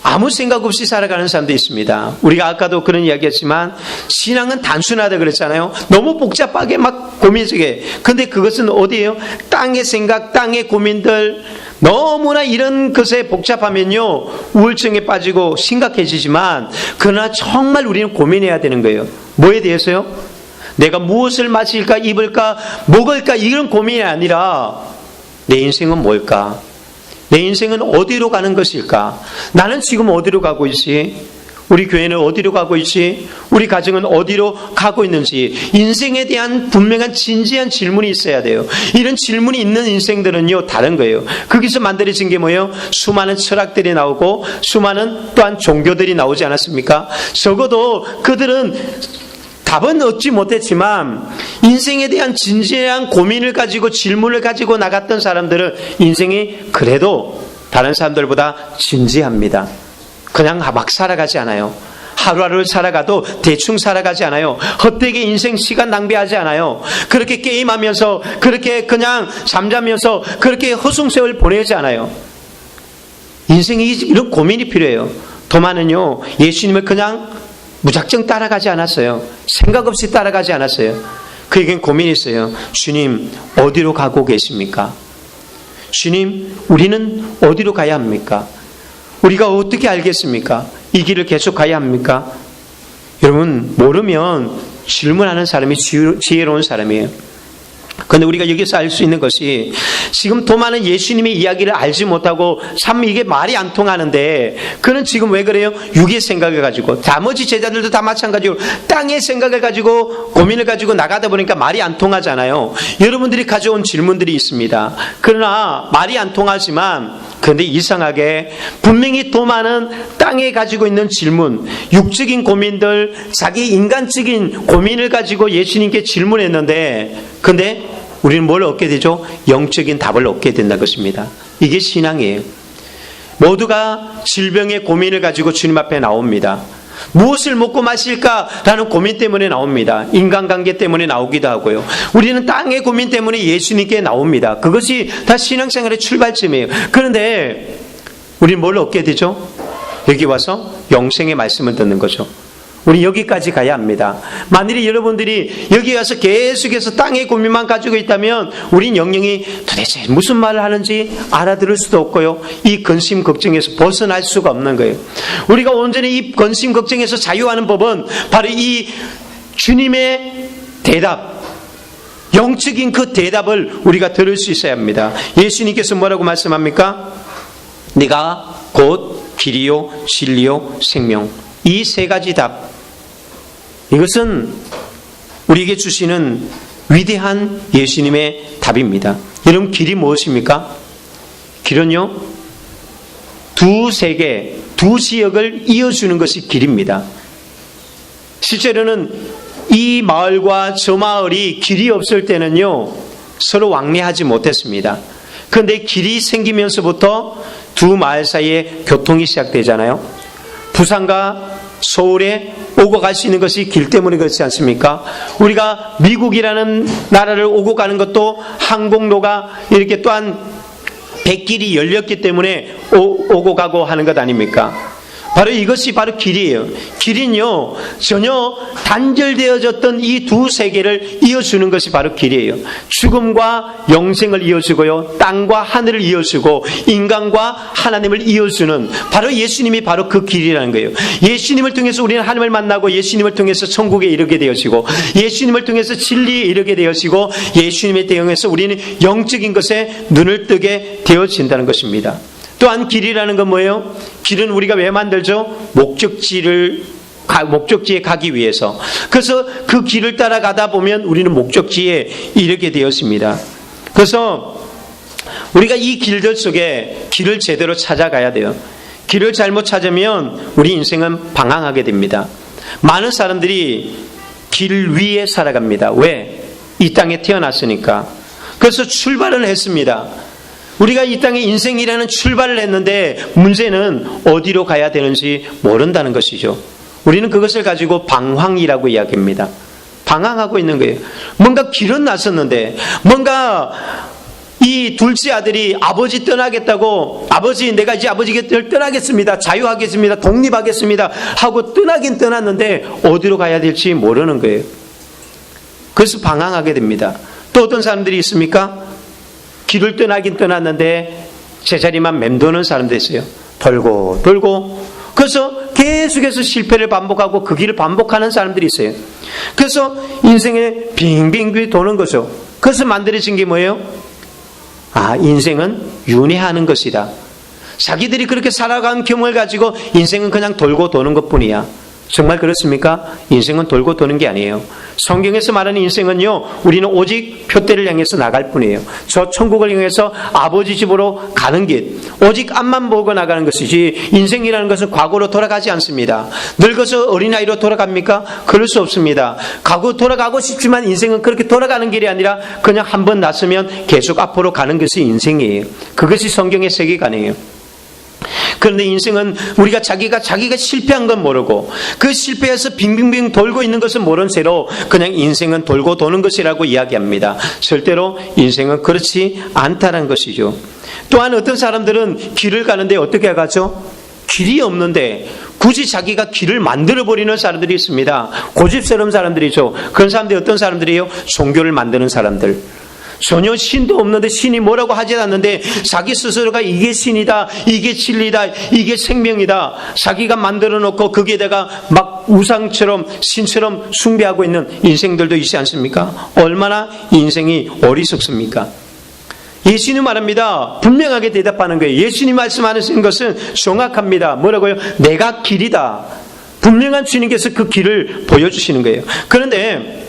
아무 생각 없이 살아가는 사람도 있습니다. 우리가 아까도 그런 이야기했지만 신앙은 단순하다 그랬잖아요. 너무 복잡하게 막 고민스럽게. 근데 그것은 어디예요? 땅의 생각, 땅의 고민들, 너무나 이런 것에 복잡하면요 우울증에 빠지고 심각해지지만, 그러나 정말 우리는 고민해야 되는 거예요. 뭐에 대해서요? 내가 무엇을 마실까, 입을까, 먹을까, 이런 고민이 아니라 내 인생은 뭘까? 내 인생은 어디로 가는 것일까? 나는 지금 어디로 가고 있지? 우리 교회는 어디로 가고 있지? 우리 가정은 어디로 가고 있는지, 인생에 대한 분명한 진지한 질문이 있어야 돼요. 이런 질문이 있는 인생들은요 다른 거예요. 거기서 만들어진 게 뭐예요? 수많은 철학들이 나오고 수많은 또한 종교들이 나오지 않았습니까? 적어도 그들은 답은 얻지 못했지만 인생에 대한 진지한 고민을 가지고 질문을 가지고 나갔던 사람들은 인생이 그래도 다른 사람들보다 진지합니다. 그냥 막 살아가지 않아요. 하루하루를 살아가도 대충 살아가지 않아요. 헛되게 인생 시간 낭비하지 않아요. 그렇게 게임하면서, 그렇게 그냥 잠자면서 그렇게 허송세월 보내지 않아요. 인생이 이런 고민이 필요해요. 도마는요 예수님을 그냥 무작정 따라가지 않았어요. 생각 없이 따라가지 않았어요. 그에겐 고민이 있어요. 주님 어디로 가고 계십니까? 주님 우리는 어디로 가야 합니까? 우리가 어떻게 알겠습니까? 이 길을 계속 가야 합니까? 여러분 모르면 질문하는 사람이 지혜로운 사람이에요. 그런데 우리가 여기서 알 수 있는 것이 지금 도마는 예수님의 이야기를 알지 못하고 참 이게 말이 안 통하는데 그는 지금 왜 그래요? 육의 생각을 가지고 나머지 제자들도 다 마찬가지로 땅의 생각을 가지고 고민을 가지고 나가다 보니까 말이 안 통하잖아요. 여러분들이 가져온 질문들이 있습니다. 그러나 말이 안 통하지만 그런데 이상하게 분명히 도마는 땅에 가지고 있는 질문, 육적인 고민들, 자기 인간적인 고민을 가지고 예수님께 질문했는데 근데 우리는 뭘 얻게 되죠? 영적인 답을 얻게 된다는 것입니다. 이게 신앙이에요. 모두가 질병의 고민을 가지고 주님 앞에 나옵니다. 무엇을 먹고 마실까라는 고민 때문에 나옵니다. 인간관계 때문에 나오기도 하고요. 우리는 땅의 고민 때문에 예수님께 나옵니다. 그것이 다 신앙생활의 출발점이에요. 그런데 우리는 뭘 얻게 되죠? 여기 와서 영생의 말씀을 듣는 거죠. 우리 여기까지 가야 합니다. 만일에 여러분들이 여기 와서 계속해서 땅의 고민만 가지고 있다면 우린 영영이 도대체 무슨 말을 하는지 알아들을 수도 없고요. 이 근심 걱정에서 벗어날 수가 없는 거예요. 우리가 온전히 이 근심 걱정에서 자유하는 법은 바로 이 주님의 대답, 영적인 그 대답을 우리가 들을 수 있어야 합니다. 예수님께서 뭐라고 말씀합니까? 네가 곧 길이요 진리요 생명. 이 세 가지 답, 이것은 우리에게 주시는 위대한 예수님의 답입니다. 여러분, 길이 무엇입니까? 길은요, 두 세계, 두 지역을 이어주는 것이 길입니다. 실제로는 이 마을과 저 마을이 길이 없을 때는요, 서로 왕래하지 못했습니다. 그런데 길이 생기면서부터 두 마을 사이에 교통이 시작되잖아요. 부산과 서울에 오고 갈 수 있는 것이 길 때문에 그렇지 않습니까? 우리가 미국이라는 나라를 오고 가는 것도 항공로가 이렇게 또한 백길이 열렸기 때문에 오고 가고 하는 것 아닙니까? 바로 이것이 바로 길이에요. 길은요, 전혀 단절되어졌던 이 두 세계를 이어주는 것이 바로 길이에요. 죽음과 영생을 이어주고요, 땅과 하늘을 이어주고 인간과 하나님을 이어주는 바로 예수님이 바로 그 길이라는 거예요. 예수님을 통해서 우리는 하나님을 만나고 예수님을 통해서 천국에 이르게 되어지고 예수님을 통해서 진리에 이르게 되어지고 예수님에 대응해서 우리는 영적인 것에 눈을 뜨게 되어진다는 것입니다. 또한 길이라는 건 뭐예요? 길은 우리가 왜 만들죠? 목적지에 가기 위해서. 그래서 그 길을 따라가다 보면 우리는 목적지에 이르게 되었습니다. 그래서 우리가 이 길들 속에 길을 제대로 찾아가야 돼요. 길을 잘못 찾으면 우리 인생은 방황하게 됩니다. 많은 사람들이 길 위에 살아갑니다. 왜? 이 땅에 태어났으니까. 그래서 출발을 했습니다. 우리가 이 땅에 인생이라는 출발을 했는데 문제는 어디로 가야 되는지 모른다는 것이죠. 우리는 그것을 가지고 방황이라고 이야기합니다. 방황하고 있는 거예요. 뭔가 길은 났었는데 뭔가 이 둘째 아들이 아버지 떠나겠다고, 아버지 내가 이제 아버지 곁을 떠나겠습니다, 자유하겠습니다, 독립하겠습니다 하고 떠나긴 떠났는데 어디로 가야 될지 모르는 거예요. 그래서 방황하게 됩니다. 또 어떤 사람들이 있습니까? 길을 떠나긴 떠났는데 제자리만 맴도는 사람도 있어요. 돌고 돌고. 그래서 계속해서 실패를 반복하고 그 길을 반복하는 사람들이 있어요. 그래서 인생에 빙빙 도는 거죠. 그래서 만들어진 게 뭐예요? 인생은 윤회하는 것이다. 자기들이 그렇게 살아간 경험을 가지고 인생은 그냥 돌고 도는 것뿐이야. 정말 그렇습니까? 인생은 돌고 도는 게 아니에요. 성경에서 말하는 인생은요, 우리는 오직 표대를 향해서 나갈 뿐이에요. 저 천국을 향해서 아버지 집으로 가는 길, 오직 앞만 보고 나가는 것이지 인생이라는 것은 과거로 돌아가지 않습니다. 늙어서 어린아이로 돌아갑니까? 그럴 수 없습니다. 과거 돌아가고 싶지만 인생은 그렇게 돌아가는 길이 아니라 그냥 한번 났으면 계속 앞으로 가는 것이 인생이에요. 그것이 성경의 세계관이에요. 그런데 인생은 우리가 자기가 실패한 건 모르고 그 실패해서 빙빙빙 돌고 있는 것은 모른 채로 그냥 인생은 돌고 도는 것이라고 이야기합니다. 절대로 인생은 그렇지 않다는 것이죠. 또한 어떤 사람들은 길을 가는데 어떻게 가죠? 길이 없는데 굳이 자기가 길을 만들어버리는 사람들이 있습니다. 고집스러운 사람들이죠. 그런 사람들이 어떤 사람들이에요? 종교를 만드는 사람들. 전혀 신도 없는데 신이 뭐라고 하지 않는데 자기 스스로가 이게 신이다, 이게 진리다, 이게 생명이다, 자기가 만들어 놓고 거기에다가 막 우상처럼 신처럼 숭배하고 있는 인생들도 있지 않습니까? 얼마나 인생이 어리석습니까? 예수님 말합니다. 분명하게 대답하는 거예요. 예수님 말씀하시는 것은 정확합니다. 뭐라고요? 내가 길이다. 분명한 주님께서 그 길을 보여주시는 거예요. 그런데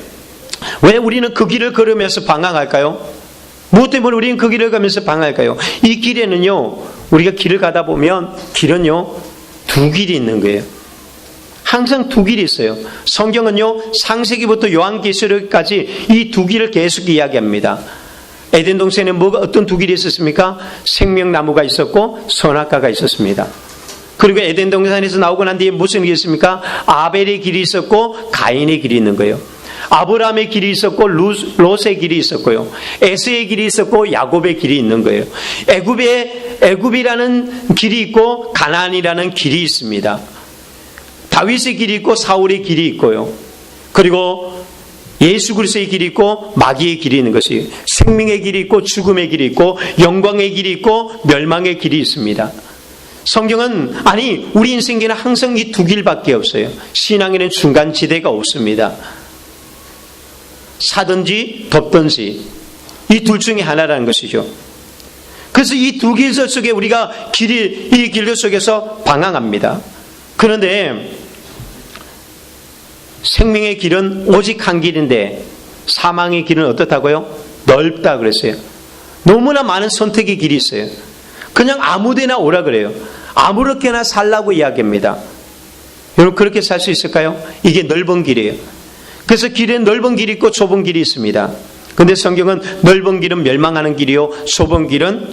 왜 우리는 그 길을 걸으면서 방황할까요? 무엇 때문에 우리는 그 길을 가면서 방황할까요? 이 길에는요, 우리가 길을 가다 보면 길은요, 두 길이 있는 거예요. 항상 두 길이 있어요. 성경은요, 창세기부터 요한계시록까지 이 두 길을 계속 이야기합니다. 에덴 동산에는 어떤 두 길이 있었습니까? 생명나무가 있었고 선악과가 있었습니다. 그리고 에덴 동산에서 나오고 난 뒤에 무슨 길이 있습니까? 아벨의 길이 있었고 가인의 길이 있는 거예요. 아브라함의 길이 있었고 롯의 길이 있었고요. 에서의 길이 있었고 야곱의 길이 있는 거예요. 애굽이라는 길이 있고 가나안이라는 길이 있습니다. 다윗의 길이 있고 사울의 길이 있고요. 그리고 예수 그리스도의 길이 있고 마귀의 길이 있는 것이 생명의 길이 있고 죽음의 길이 있고 영광의 길이 있고 멸망의 길이 있습니다. 성경은 우리 인생에는 항상 이 두 길밖에 없어요. 신앙에는 중간지대가 없습니다. 사든지 덮든지 이 둘 중에 하나라는 것이죠. 그래서 이 두 길 속에 우리가 이 길들 속에서 방황합니다. 그런데 생명의 길은 오직 한 길인데 사망의 길은 어떻다고요? 넓다 그랬어요. 너무나 많은 선택의 길이 있어요. 그냥 아무데나 오라 그래요. 아무렇게나 살라고 이야기합니다. 여러분 그렇게 살 수 있을까요? 이게 넓은 길이에요. 그래서 길엔 넓은 길이 있고 좁은 길이 있습니다. 그런데 성경은 넓은 길은 멸망하는 길이요 좁은 길은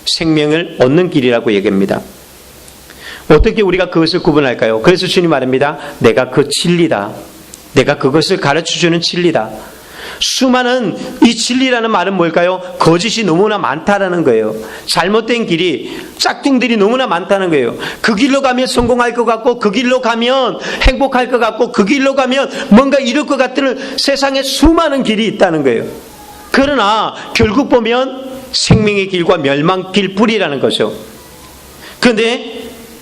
생명을 얻는 길이라고 얘기합니다. 어떻게 우리가 그것을 구분할까요? 그래서 주님 말합니다. 내가 그 진리다. 내가 그것을 가르쳐주는 진리다. 수많은 이 진리라는 말은 뭘까요? 거짓이 너무나 많다라는 거예요. 잘못된 길이, 짝퉁들이 너무나 많다는 거예요. 그 길로 가면 성공할 것 같고 그 길로 가면 행복할 것 같고 그 길로 가면 뭔가 이룰 것 같은 세상에 수많은 길이 있다는 거예요. 그러나 결국 보면 생명의 길과 멸망 길뿐이라는 거죠. 그런데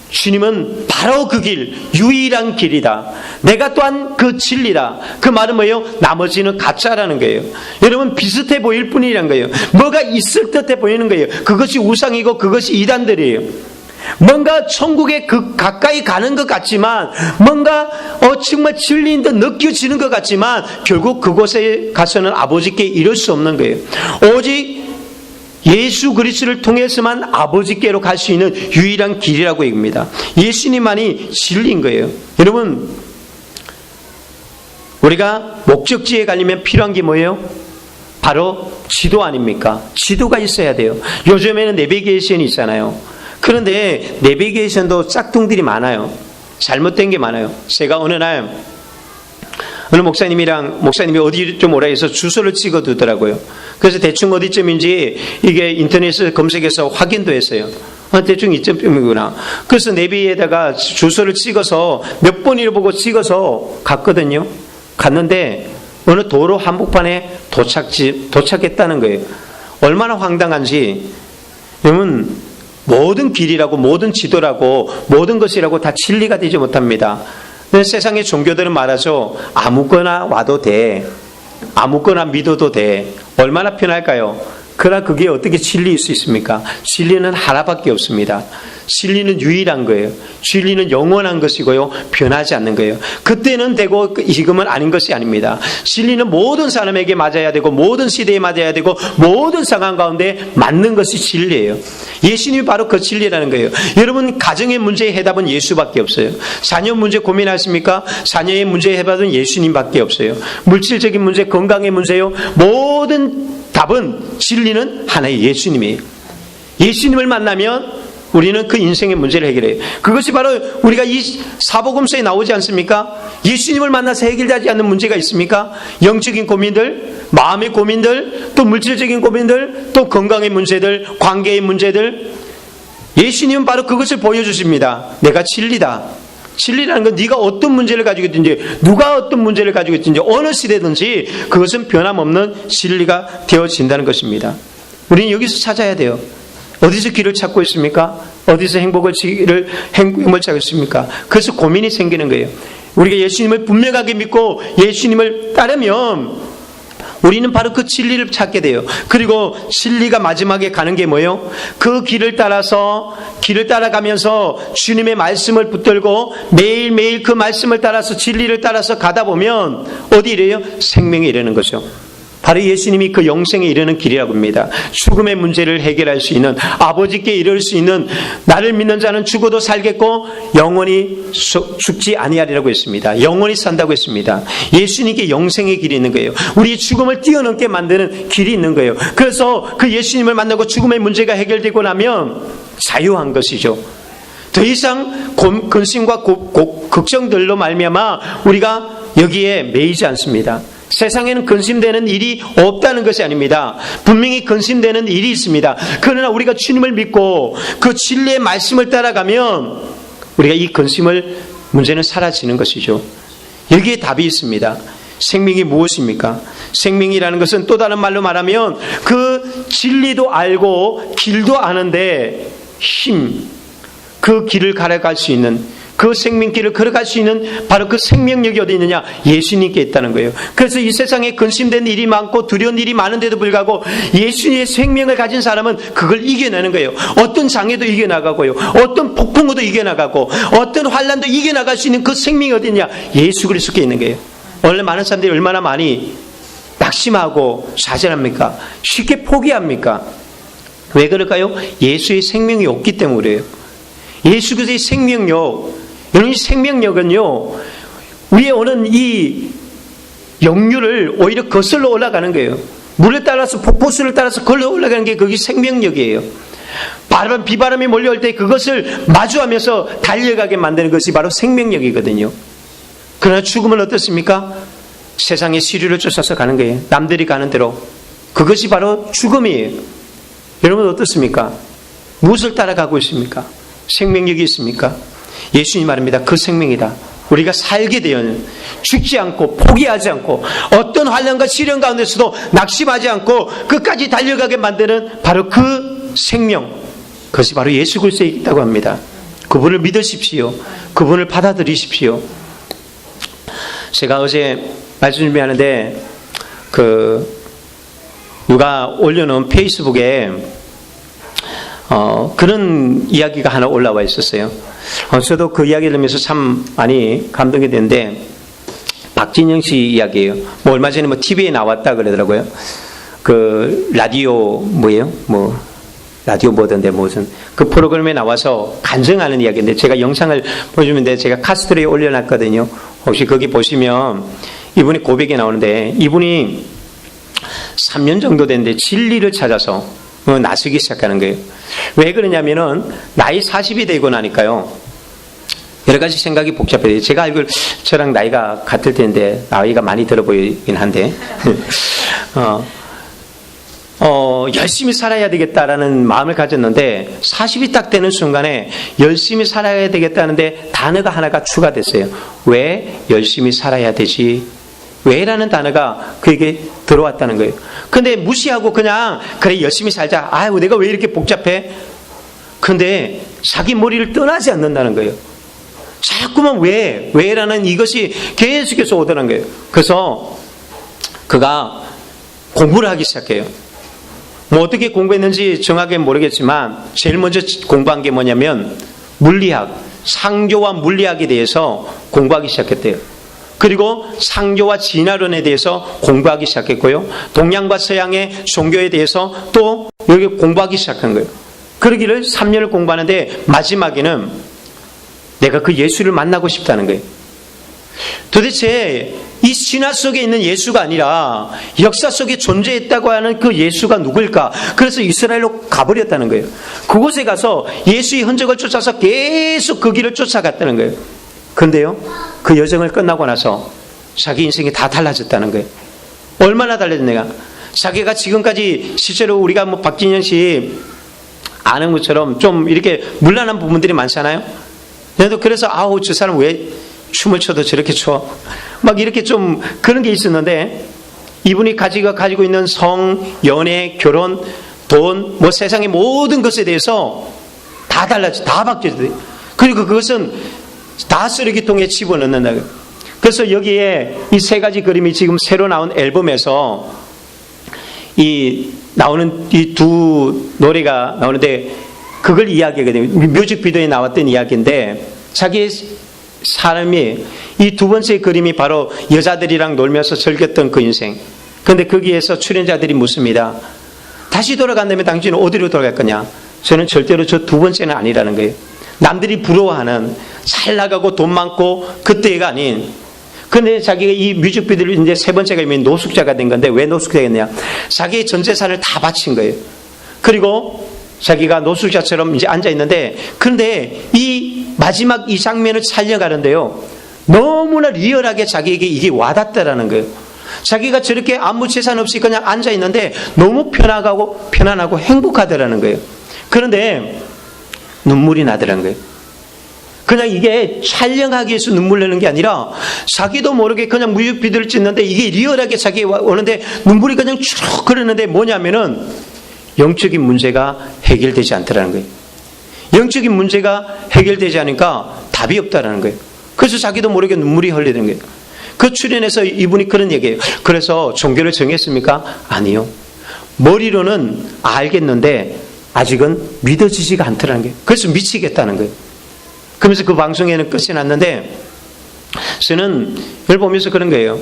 주님은 바로 그 길, 유일한 길이다. 내가 또한 그 진리다. 그 말은 뭐예요? 나머지는 가짜라는 거예요. 여러분 비슷해 보일 뿐이라는 거예요. 뭐가 있을 듯해 보이는 거예요. 그것이 우상이고 그것이 이단들이에요. 뭔가 천국에 가까이 가는 것 같지만 뭔가 정말 진리인 듯 느껴지는 것 같지만 결국 그곳에 가서는 아버지께 이룰 수 없는 거예요. 오직 예수 그리스도를 통해서만 아버지께로 갈 수 있는 유일한 길이라고 얘기합니다. 예수님만이 진리인 거예요. 여러분 우리가 목적지에 가려면 필요한 게 뭐예요? 바로 지도 아닙니까? 지도가 있어야 돼요. 요즘에는 내비게이션이 있잖아요. 그런데 내비게이션도 짝퉁들이 많아요. 잘못된 게 많아요. 제가 어느 목사님이 어디 좀 오라 해서 주소를 찍어 두더라고요. 그래서 대충 어디쯤인지 이게 인터넷에 검색해서 확인도 했어요. 대충 이쯤이구나. 그래서 내비에다가 주소를 찍어서 몇 번이를 보고 찍어서 갔거든요. 갔는데 어느 도로 한복판에 도착했다는 거예요. 얼마나 황당한지. 여러분 모든 길이라고 모든 지도라고 모든 것이라고 다 진리가 되지 못합니다. 세상의 종교들은 말하죠. 아무거나 와도 돼. 아무거나 믿어도 돼. 얼마나 편할까요? 그러나 그게 어떻게 진리일 수 있습니까? 진리는 하나밖에 없습니다. 진리는 유일한 거예요. 진리는 영원한 것이고요. 변하지 않는 거예요. 그때는 되고 지금은 아닌 것이 아닙니다. 진리는 모든 사람에게 맞아야 되고 모든 시대에 맞아야 되고 모든 상황 가운데 맞는 것이 진리예요. 예수님이 바로 그 진리라는 거예요. 여러분 가정의 문제의 해답은 예수밖에 없어요. 자녀 문제 고민하십니까? 자녀의 문제의 해답은 예수님밖에 없어요. 물질적인 문제, 건강의 문제요. 모든 답은 진리는 하나의 예수님이에요. 예수님을 만나면 우리는 그 인생의 문제를 해결해요. 그것이 바로 우리가 이 사복음서에 나오지 않습니까? 예수님을 만나서 해결되지 않는 문제가 있습니까? 영적인 고민들, 마음의 고민들, 또 물질적인 고민들, 또 건강의 문제들, 관계의 문제들. 예수님은 바로 그것을 보여주십니다. 내가 진리다. 진리라는 건 네가 어떤 문제를 가지고 있든지 누가 어떤 문제를 가지고 있든지 어느 시대든지 그것은 변함없는 진리가 되어진다는 것입니다. 우리는 여기서 찾아야 돼요. 어디서 길을 찾고 있습니까? 어디서 행복을 찾고 있습니까? 그래서 고민이 생기는 거예요. 우리가 예수님을 분명하게 믿고 예수님을 따르면 우리는 바로 그 진리를 찾게 돼요. 그리고 진리가 마지막에 가는 게 뭐예요? 그 길을 따라가면서 주님의 말씀을 붙들고 매일매일 그 말씀을 따라서 진리를 따라서 가다 보면 어디 이래요? 생명에 이르는 거죠. 바로 예수님이 그 영생에 이르는 길이라고 합니다. 죽음의 문제를 해결할 수 있는, 아버지께 이를 수 있는, 나를 믿는 자는 죽어도 살겠고 영원히 죽지 아니하리라고 했습니다. 영원히 산다고 했습니다. 예수님께 영생의 길이 있는 거예요. 우리의 죽음을 뛰어넘게 만드는 길이 있는 거예요. 그래서 그 예수님을 만나고 죽음의 문제가 해결되고 나면 자유한 것이죠. 더 이상 근심과 걱정들로 말미암아 우리가 여기에 매이지 않습니다. 세상에는 근심되는 일이 없다는 것이 아닙니다. 분명히 근심되는 일이 있습니다. 그러나 우리가 주님을 믿고 그 진리의 말씀을 따라가면 우리가 이 문제는 사라지는 것이죠. 여기에 답이 있습니다. 생명이 무엇입니까? 생명이라는 것은 또 다른 말로 말하면 그 진리도 알고 길도 아는데 그 길을 걸어갈 수 있는, 그 생명길을 걸어갈 수 있는 바로 그 생명력이 어디 있느냐? 예수님께 있다는 거예요. 그래서 이 세상에 근심된 일이 많고 두려운 일이 많은데도 불구하고 예수님의 생명을 가진 사람은 그걸 이겨내는 거예요. 어떤 장애도 이겨나가고요. 어떤 폭풍우도 이겨나가고 어떤 환난도 이겨나갈 수 있는 그 생명이 어디 있냐? 예수 그리스도께 있는 거예요. 원래 많은 사람들이 얼마나 많이 낙심하고 좌절합니까? 쉽게 포기합니까? 왜 그럴까요? 예수의 생명이 없기 때문에 그래요. 예수 그리스도의 생명력, 여러분 이 생명력은요, 위에 오는 이 역류를 오히려 거슬러 올라가는 거예요. 물을 따라서 폭포수를 따라서 걸러 올라가는 게 그게 생명력이에요. 비바람이 몰려올 때 그것을 마주하면서 달려가게 만드는 것이 바로 생명력이거든요. 그러나 죽음은 어떻습니까? 세상의 시류를 쫓아서 가는 거예요. 남들이 가는 대로. 그것이 바로 죽음이에요. 여러분 어떻습니까? 무엇을 따라가고 있습니까? 생명력이 있습니까? 예수님 말입니다. 그 생명이다. 우리가 살게 되면 죽지 않고 포기하지 않고 어떤 환난과 시련 가운데서도 낙심하지 않고 끝까지 달려가게 만드는 바로 그 생명, 그것이 바로 예수 그리스도에 있다고 합니다. 그분을 믿으십시오. 그분을 받아들이십시오. 제가 어제 말씀 준비하는데 누가 올려놓은 페이스북에 그런 이야기가 하나 올라와 있었어요. 저도 그 이야기를 들으면서 참 많이 감동이 됐는데, 박진영 씨 이야기예요. 얼마 전에 TV에 나왔다 그러더라고요. 라디오 라디오 보던데 무슨 그 프로그램에 나와서 간증하는 이야기인데, 제가 영상을 보여주는데 제가 카스트로에 올려놨거든요. 혹시 거기 보시면 이분이 고백이 나오는데, 이분이 3년 정도 됐는데 진리를 찾아서 나서기 시작하는 거예요. 왜 그러냐면은 나이 40이 되고 나니까요, 여러 가지 생각이 복잡해요. 제가 알고 저랑 나이가 같을 텐데 나이가 많이 들어 보이긴 한데 열심히 살아야 되겠다라는 마음을 가졌는데 40이 딱 되는 순간에 열심히 살아야 되겠다는데 단어가 하나가 추가됐어요. 왜 열심히 살아야 되지? 왜라는 단어가 그에게 들어왔다는 거예요. 근데 무시하고 그냥 그래 열심히 살자. 아유 내가 왜 이렇게 복잡해? 근데 자기 머리를 떠나지 않는다는 거예요. 자꾸만 왜라는 이것이 계속해서 오더라는 거예요. 그래서 그가 공부를 하기 시작해요. 어떻게 공부했는지 정확하게 모르겠지만 제일 먼저 공부한 게 뭐냐면 물리학, 상조와 물리학에 대해서 공부하기 시작했대요. 그리고 상조와 진화론에 대해서 공부하기 시작했고요. 동양과 서양의 종교에 대해서 또 여기 공부하기 시작한 거예요. 그러기를 3년을 공부하는데 마지막에는 내가 그 예수를 만나고 싶다는 거예요. 도대체 이 신화 속에 있는 예수가 아니라 역사 속에 존재했다고 하는 그 예수가 누굴까? 그래서 이스라엘로 가버렸다는 거예요. 그곳에 가서 예수의 흔적을 쫓아서 계속 그 길을 쫓아갔다는 거예요. 그런데요, 그 여정을 끝나고 나서 자기 인생이 다 달라졌다는 거예요. 얼마나 달라졌느냐? 자기가 지금까지 실제로 우리가 박진영 씨 아는 것처럼 좀 이렇게 문란한 부분들이 많잖아요. 나도 그래서 아우 저 사람 왜 춤을 춰도 저렇게 춰? 막 이렇게 좀 그런 게 있었는데 이분이 가지고 있는 성, 연애, 결혼, 돈, 뭐 세상의 모든 것에 대해서 다 달라져, 다 바뀌어져. 그리고 그것은 다 쓰레기통에 집어넣는다. 그래서 여기에 이 세 가지 그림이 지금 새로 나온 앨범에서 이 나오는 이 두 노래가 나오는데 그걸 이야기하거든요. 뮤직비디오에 나왔던 이야기인데 자기의 사람이 이 두 번째 그림이 바로 여자들이랑 놀면서 즐겼던 그 인생. 그런데 거기에서 출연자들이 묻습니다. 다시 돌아간다면 당신은 어디로 돌아갈 거냐? 저는 절대로 저 두 번째는 아니라는 거예요. 남들이 부러워하는 잘 나가고 돈 많고 그때가 아닌. 그런데 자기가 이 뮤직비디오를 이제 세 번째가 이미 노숙자가 된 건데 왜 노숙자가 됐냐? 자기의 전 재산을 다 바친 거예요. 그리고 자기가 노숙자처럼 이제 앉아 있는데 그런데 이 마지막 이 장면을 촬영하는데요. 너무나 리얼하게 자기에게 이게 와닿다라는 거예요. 자기가 저렇게 아무 재산 없이 그냥 앉아 있는데 너무 편안하고 행복하더라는 거예요. 그런데 눈물이 나더라는 거예요. 그냥 이게 촬영하기 위해서 눈물 내는 게 아니라 자기도 모르게 그냥 뮤직비디오를 찍는데 이게 리얼하게 자기가 오는데 눈물이 그냥 쭉 흐르는데 뭐냐면은 영적인 문제가 해결되지 않더라는 거예요. 영적인 문제가 해결되지 않으니까 답이 없다라는 거예요. 그래서 자기도 모르게 눈물이 흘리는 거예요. 그 출연에서 이분이 그런 얘기예요. 그래서 종교를 정했습니까? 아니요. 머리로는 알겠는데 아직은 믿어지지가 않더라는 거예요. 그래서 미치겠다는 거예요. 그러면서 그 방송에는 끝이 났는데 저는 이걸 보면서 그런 거예요.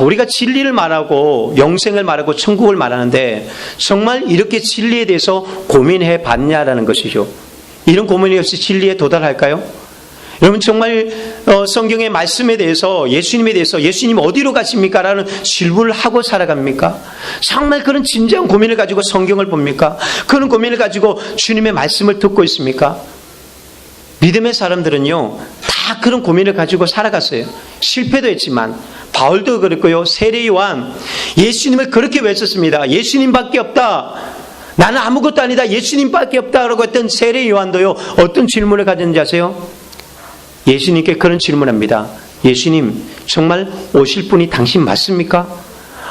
우리가 진리를 말하고 영생을 말하고 천국을 말하는데 정말 이렇게 진리에 대해서 고민해 봤냐라는 것이죠. 이런 고민이 없이 진리에 도달할까요? 여러분 정말 성경의 말씀에 대해서 예수님에 대해서 예수님 어디로 가십니까? 라는 질문을 하고 살아갑니까? 정말 그런 진지한 고민을 가지고 성경을 봅니까? 그런 고민을 가지고 주님의 말씀을 듣고 있습니까? 믿음의 사람들은요 다 그런 고민을 가지고 살아갔어요. 실패도 했지만 바울도 그랬고요. 세례 요한 예수님을 그렇게 외쳤습니다. 예수님밖에 없다. 나는 아무것도 아니다. 예수님밖에 없다라고 했던 세례 요한도요 어떤 질문을 가졌는지 아세요? 예수님께 그런 질문합니다. 예수님 정말 오실 분이 당신 맞습니까?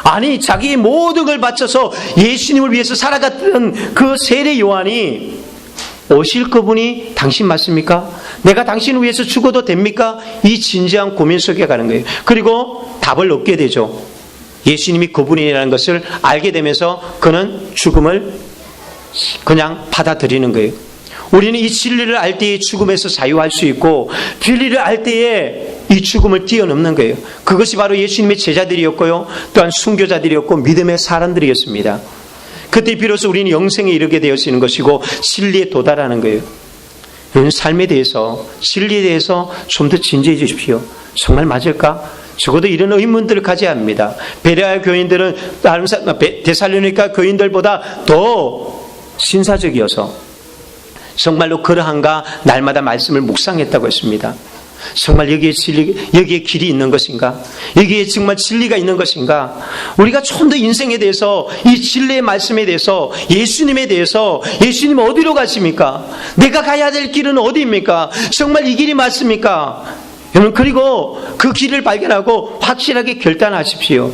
아니 자기의 모든 걸 바쳐서 예수님을 위해서 살아갔던 그 세례 요한이 오실 그분이 당신 맞습니까? 내가 당신을 위해서 죽어도 됩니까? 이 진지한 고민 속에 가는 거예요. 그리고 답을 얻게 되죠. 예수님이 그분이라는 것을 알게 되면서 그는 죽음을 그냥 받아들이는 거예요. 우리는 이 진리를 알 때에 죽음에서 자유할 수 있고 진리를 알 때에 이 죽음을 뛰어넘는 거예요. 그것이 바로 예수님의 제자들이었고요. 또한 순교자들이었고 믿음의 사람들이었습니다. 그때 비로소 우리는 영생에 이르게 되어지는 것이고 진리에 도달하는 거예요. 여러분 삶에 대해서 진리에 대해서 좀 더 진지해 주십시오. 정말 맞을까? 적어도 이런 의문들을 가져야 합니다. 베레아 교인들은 다른 데살로니가 교인들보다 더 신사적이어서 정말로 그러한가 날마다 말씀을 묵상했다고 했습니다. 정말 여기에 길이 있는 것인가? 여기에 정말 진리가 있는 것인가? 우리가 좀 더 인생에 대해서 이 진리의 말씀에 대해서 예수님에 대해서 예수님 어디로 가십니까? 내가 가야 될 길은 어디입니까? 정말 이 길이 맞습니까? 여러분 그리고 그 길을 발견하고 확실하게 결단하십시오.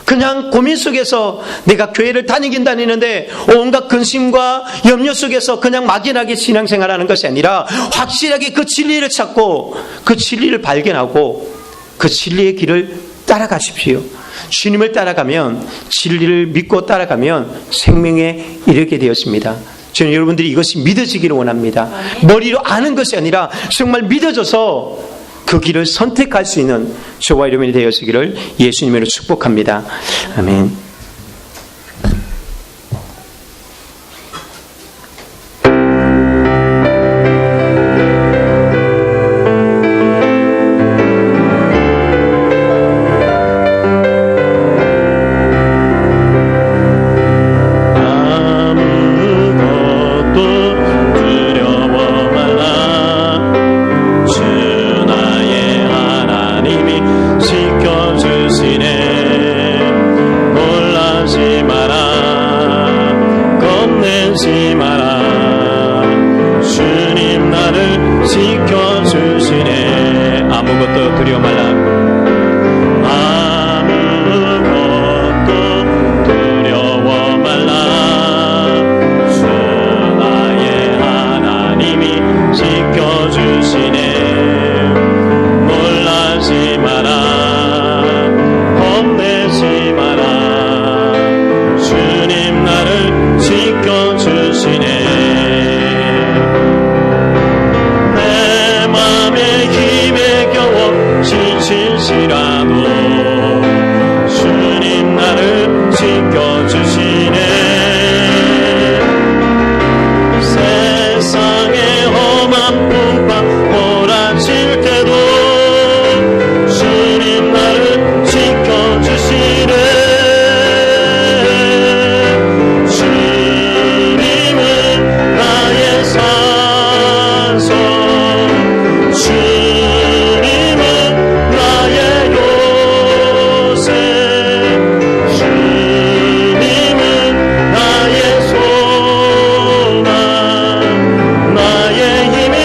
그냥 고민 속에서 내가 교회를 다니는데 온갖 근심과 염려 속에서 그냥 막연하게 신앙생활하는 것이 아니라 확실하게 그 진리를 찾고 그 진리를 발견하고 그 진리의 길을 따라가십시오. 주님을 따라가면 진리를 믿고 따라가면 생명에 이르게 되었습니다. 저는 여러분들이 이것이 믿어지기를 원합니다. 머리로 아는 것이 아니라 정말 믿어져서 그 길을 선택할 수 있는 저와 여러분이 되어지기를 예수님으로 축복합니다. 아멘. 지켜주시네 지칠지라도 주님 나를 지켜주시네. 세상의 험한 풍파 몰아칠 때도 주님 나를 지켜주시네. 주님은 나의 산소, 주님은 나의 요새, 주님은 나의 소망, 나의 힘이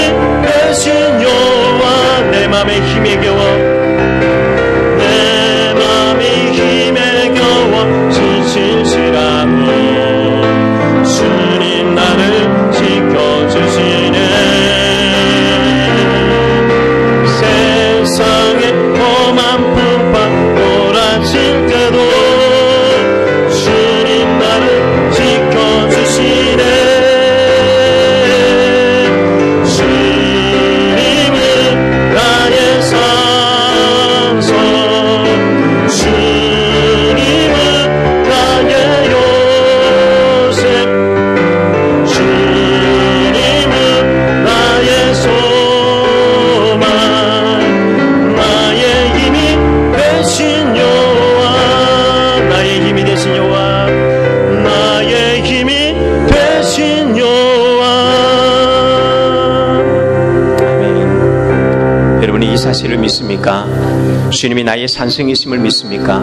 되신 여호와. 내 맘에 힘에 겨워, 내 맘이 힘에 겨워 지칠지라도 주님 나를 지켜주시네. 세상의 험한 풍파 몰아칠 때도 주님 나를 지켜주시네. 주님은 나의 산소, 주님은 나의 요새, 주님은 나의 소망, 나의 힘이 되신 여호와. 나의 힘이 되신 여호와, 나의 힘이 되신 여호와. 아멘. 여러분이 이 사실을 믿습니까? 주님이 나의 산성이심을 믿습니까?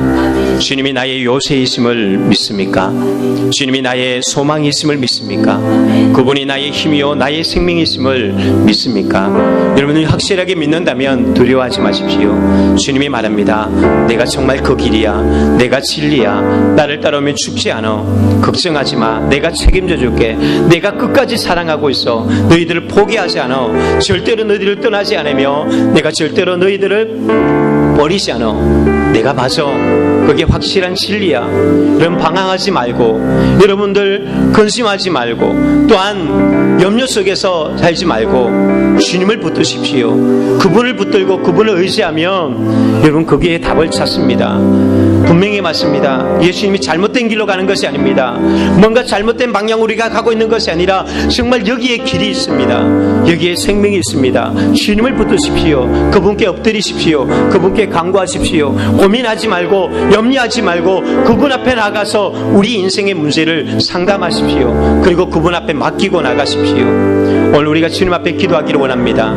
주님이 나의 요새이심을 믿습니까? 주님이 나의 소망이심을 믿습니까? 그분이 나의 힘이요 나의 생명이심을 믿습니까? 여러분이 확실하게 믿는다면 두려워하지 마십시오. 주님이 말합니다. 내가 정말 그 길이야, 내가 진리야, 나를 따라오면 죽지 않아. 걱정하지 마, 내가 책임져 줄게. 내가 끝까지 사랑하고 있어. 너희들을 포기하지 않아. 절대로 너희들을 떠나지 않으며 내가 절대로 너희들을 버리지 않아. 내가 맞아. 그게 확실한 진리야. 여러분 방황하지 말고, 여러분들 근심하지 말고, 또한 염려 속에서 살지 말고 주님을 붙드십시오. 그분을 붙들고 그분을 의지하면 여러분 거기에 답을 찾습니다. 분명히 맞습니다. 예수님이 잘못된 길로 가는 것이 아닙니다. 뭔가 잘못된 방향으로 우리가 가고 있는 것이 아니라 정말 여기에 길이 있습니다. 여기에 생명이 있습니다. 주님을 붙드십시오. 그분께 엎드리십시오. 그분께 간구하십시오. 고민하지 말고 염려하지 말고 그분 앞에 나가서 우리 인생의 문제를 상담하십시오. 그리고 그분 앞에 맡기고 나가십시오. 오늘 우리가 주님 앞에 기도하기를 원합니다.